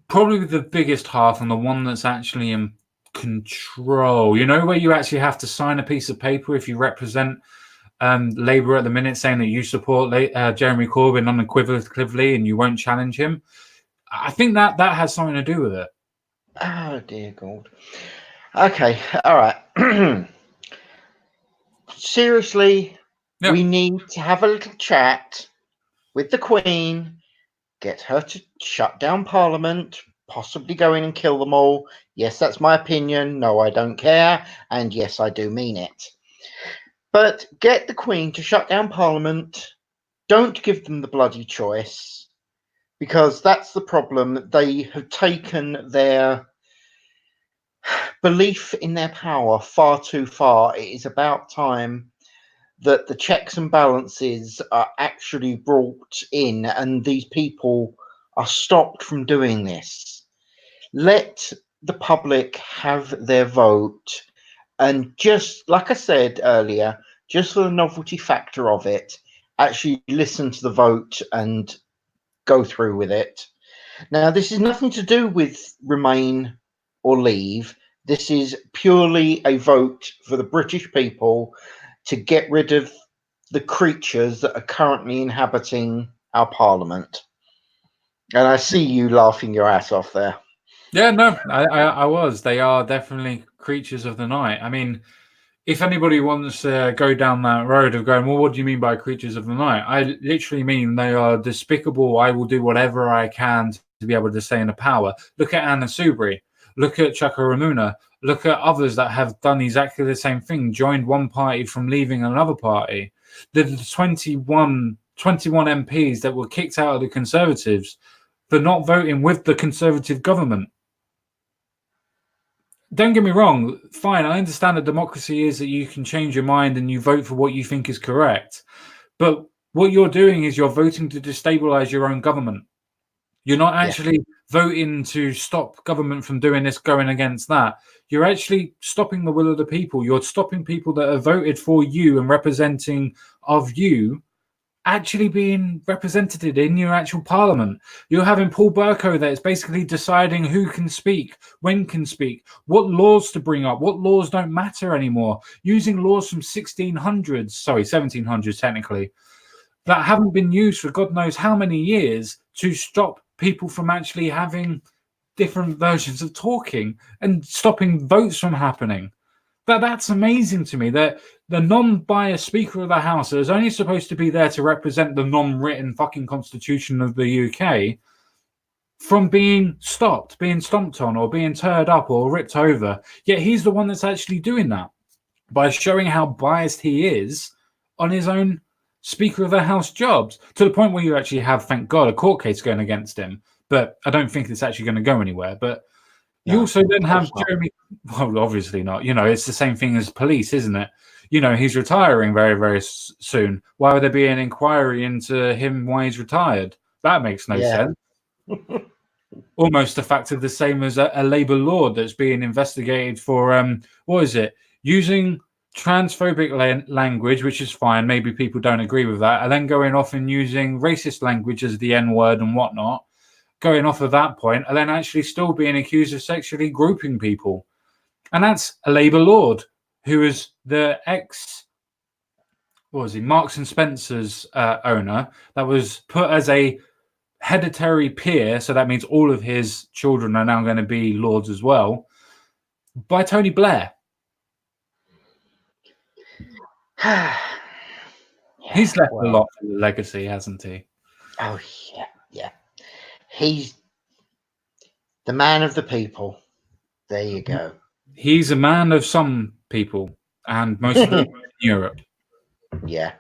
Probably the biggest half and the one that's actually in control. You know, where you actually have to sign a piece of paper if you represent Labour at the minute, saying that you support Jeremy Corbyn unequivocally and you won't challenge him. I think that has something to do with it. Oh, dear God. Okay, all right. Seriously, we need to have a little chat with the Queen, get her to shut down Parliament, possibly go in and kill them all. Yes, that's my opinion. No, I don't care. And yes, I do mean it. But get the Queen to shut down Parliament. Don't give them the bloody choice, because that's the problem. They have taken their belief in their power far too far. It is about time that the checks and balances are actually brought in and these people are stopped from doing this. Let the public have their vote, and just like I said earlier, just for the novelty factor of it, actually listen to the vote and go through with it. Now, this is nothing to do with Remain or Leave. This is purely a vote for the British people to get rid of the creatures that are currently inhabiting our Parliament. And I see you laughing your ass off there. Yeah, no, I was. They are definitely creatures of the night. I mean, if anybody wants to go down that road of going, well, what do you mean by creatures of the night? I literally mean they are despicable. I will do whatever I can to be able to stay in the power. Look at Anna Soubry. Look at Chuka Ramuna. Look at others that have done exactly the same thing, joined one party from leaving another party. The 21 MPs that were kicked out of the Conservatives for not voting with the Conservative government. Don't get me wrong, fine, I understand that democracy is that you can change your mind and you vote for what you think is correct. But what you're doing is you're voting to destabilize your own government. You're not actually voting to stop government from doing this, going against that. You're actually stopping the will of the people. You're stopping people that have voted for you and representing of you actually being represented in your actual parliament. You're having Paul Burko that is basically deciding who can speak, when can speak, what laws to bring up, what laws don't matter anymore, using laws from 1700s technically, that haven't been used for God knows how many years to stop people from actually having different versions of talking and stopping votes from happening. That's amazing to me, that the non-biased Speaker of the House that is only supposed to be there to represent the non-written fucking constitution of the UK from being stopped, being stomped on, or being turned up or ripped over. Yet he's the one that's actually doing that by showing how biased he is on his own Speaker of the House jobs, to the point where you actually have, thank God, a court case going against him. But I don't think it's actually going to go anywhere. But you also then have Jeremy. Well, obviously not. You know, it's the same thing as police, isn't it? You know, he's retiring very, very soon. Why would there be an inquiry into him why he's retired? That makes no sense. Almost the fact of the same as a Labour lord that's being investigated for what is it? Using transphobic language, which is fine. Maybe people don't agree with that, and then going off and using racist language as the N-word and whatnot. Going off of that point, and then actually still being accused of sexually grouping people. And that's a Labour lord who is the Marks and Spencer's owner, that was put as a hereditary peer, so that means all of his children are now going to be lords as well, by Tony Blair. He's left a lot of legacy, hasn't he? Oh, yeah. He's the man of the people. There you go. He's a man of some people, and most of them in Europe. Yeah.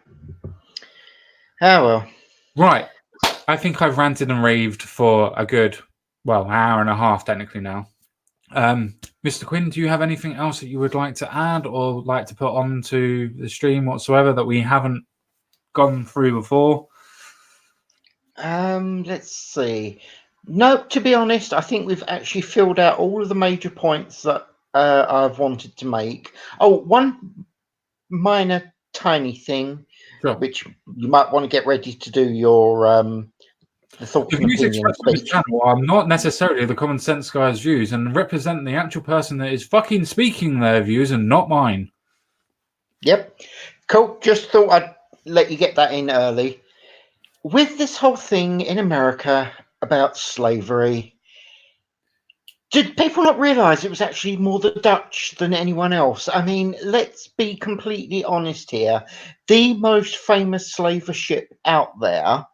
Oh, well. Right. I think I've ranted and raved for a good, hour and a half technically now. Mr. Quinn, do you have anything else that you would like to add or like to put onto the stream whatsoever that we haven't gone through before? Let's see. No, to be honest, I think we've actually filled out all of the major points that I've wanted to make. Oh, one minor tiny thing, which you might want to get ready to do your the thoughts and opinions speech. Channel are not necessarily the Common Sense Guy's views and represent the actual person that is fucking speaking their views and not mine. Yep. Cool. Just thought I'd let you get that in early. With this whole thing in America about slavery, did people not realise it was actually more the Dutch than anyone else? I mean, let's be completely honest here. The most famous slaver ship out there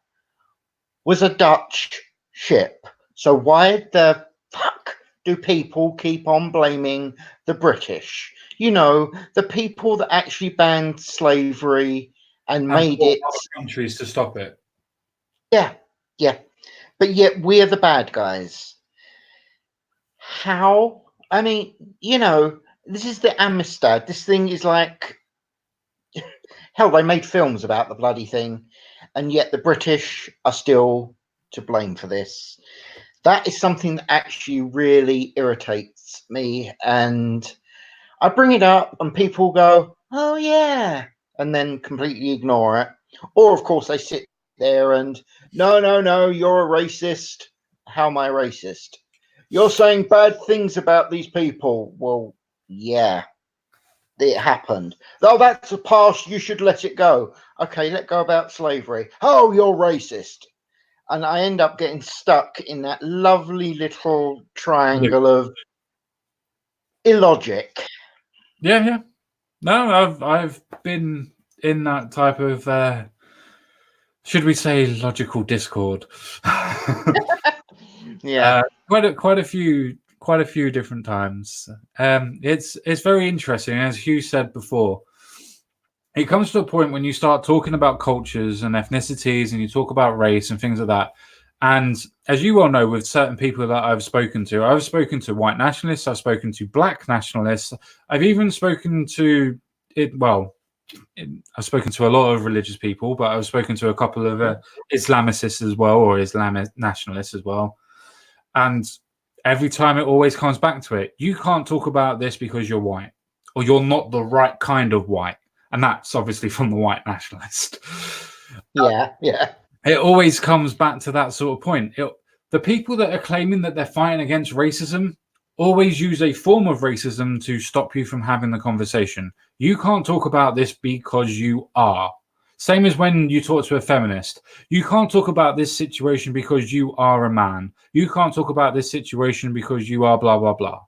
was a Dutch ship. So why the fuck do people keep on blaming the British? You know, the people that actually banned slavery and made it countries to stop it. Yeah. But yet we're the bad guys. How? I mean, you know, this is the Amistad. This thing is like, hell, they made films about the bloody thing, and yet the British are still to blame for this. That is something that actually really irritates me, and I bring it up and people go, oh yeah, and then completely ignore it. Or, of course, they sit there and, no, you're a racist. How am I racist? You're saying bad things about these people. Well, yeah, it happened. Oh, that's the past. You should let it go. Okay, let go about slavery. Oh, you're racist. And I end up getting stuck in that lovely little triangle of illogic. Yeah. No, I've been in that type of should we say logical discord? Yeah, quite a few different times. It's very interesting, as Hugh said before. It comes to a point when you start talking about cultures and ethnicities, and you talk about race and things like that. And as you well know, with certain people that I've spoken to white nationalists, I've spoken to black nationalists, I've even spoken to I've spoken to a lot of religious people, but I've spoken to a couple of Islamicists as well, or Islamic nationalists as well. And every time it always comes back to it. You can't talk about this because you're white, or you're not the right kind of white. And that's obviously from the white nationalist. Yeah. It always comes back to that sort of point. The people that are claiming that they're fighting against racism always use a form of racism to stop you from having the conversation. You can't talk about this because you are. Same as when you talk to a feminist. You can't talk about this situation because you are a man. You can't talk about this situation because you are blah, blah, blah.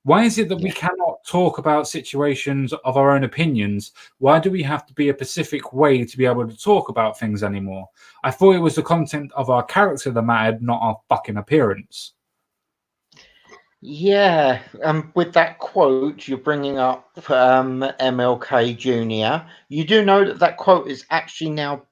Why is it that we cannot talk about situations of our own opinions? Why do we have to be a specific way to be able to talk about things anymore? I thought it was the content of our character that mattered, not our fucking appearance. Yeah, with that quote, you're bringing up MLK Jr. You do know that quote is actually now...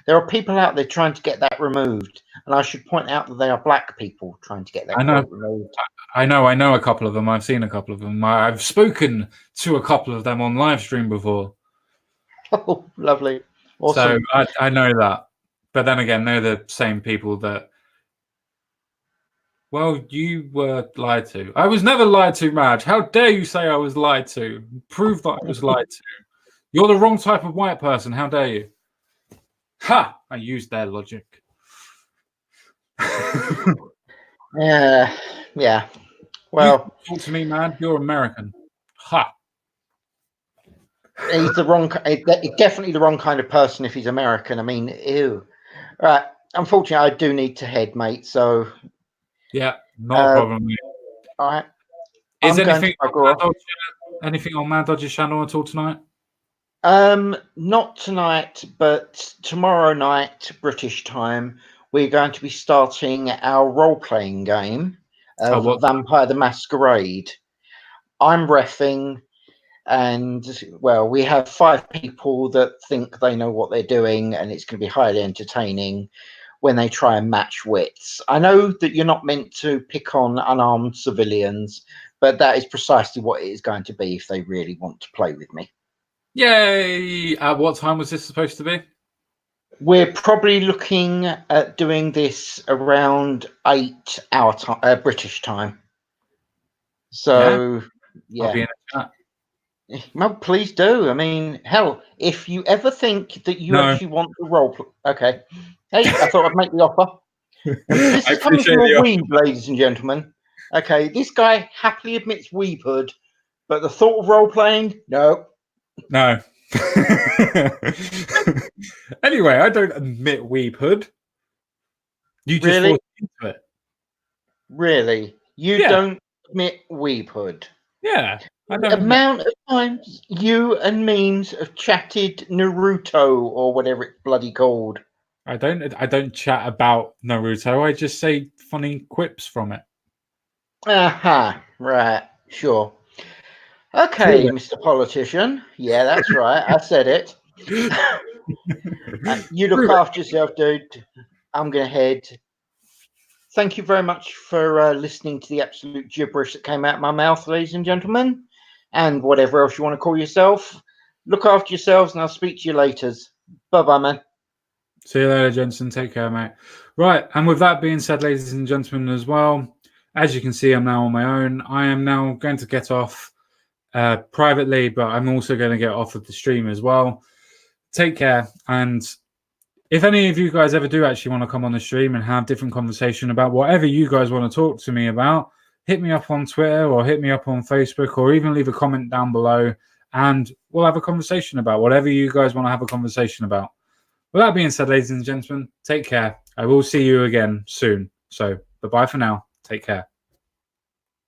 There are people out there trying to get that removed. And I should point out that they are black people trying to get that quote removed. I know a couple of them. I've seen a couple of them. I've spoken to a couple of them on live stream before. Oh, lovely. Awesome. So I know that. But then again, they're the same people that... Well, you were lied to. I was never lied to, Madge. How dare you say I was lied to? Prove that I was lied to. You're the wrong type of white person. How dare you? Ha! I used their logic. Yeah. Well, you talk to me, man. You're American. Ha! He's the wrong... definitely the wrong kind of person if he's American. I mean, ew. Right. Unfortunately, I do need to head, mate. So... Yeah, not a problem. Mate. All right. Is anything on Mad Dodger's channel at all tonight? Not tonight, but tomorrow night, British time, we're going to be starting our role-playing game of Vampire the Masquerade. I'm reffing, and, well, we have 5 people that think they know what they're doing, and it's going to be highly entertaining when they try and match wits. I know that you're not meant to pick on unarmed civilians, but that is precisely what it is going to be if they really want to play with me. Yay! At what time was this supposed to be? We're probably looking at doing this around 8 hour time, British time. So, yeah. I'll be in a chat. Well, please do. I mean, hell, if you ever think that you actually want to role play... Okay. Hey, I thought I'd make the offer. This is coming from a weeb, ladies and gentlemen. Okay, this guy happily admits weebhood, but the thought of role-playing, no. No. Anyway, I don't admit weebhood. You just really? forced me into it. Really? You don't admit weebhood? Yeah. The amount of times you and memes have chatted Naruto or whatever it's bloody called. I don't chat about Naruto. I just say funny quips from it. Aha, right, sure. Okay, Mr. Politician. Yeah, that's right. I said it. You look after yourself, dude. I'm going to head. Thank you very much for listening to the absolute gibberish that came out of my mouth, ladies and gentlemen, and whatever else you want to call yourself. Look after yourselves, and I'll speak to you later. Bye-bye, man. See you later, Jensen. Take care, mate. Right, and with that being said, ladies and gentlemen, as well, as you can see, I'm now on my own. I am now going to get off privately, but I'm also going to get off of the stream as well. Take care, and if any of you guys ever do actually want to come on the stream and have different conversation about whatever you guys want to talk to me about, hit me up on Twitter or hit me up on Facebook or even leave a comment down below, and we'll have a conversation about whatever you guys want to have a conversation about. With that being said, ladies and gentlemen, take care. I will see you again soon. So, bye-bye for now. Take care.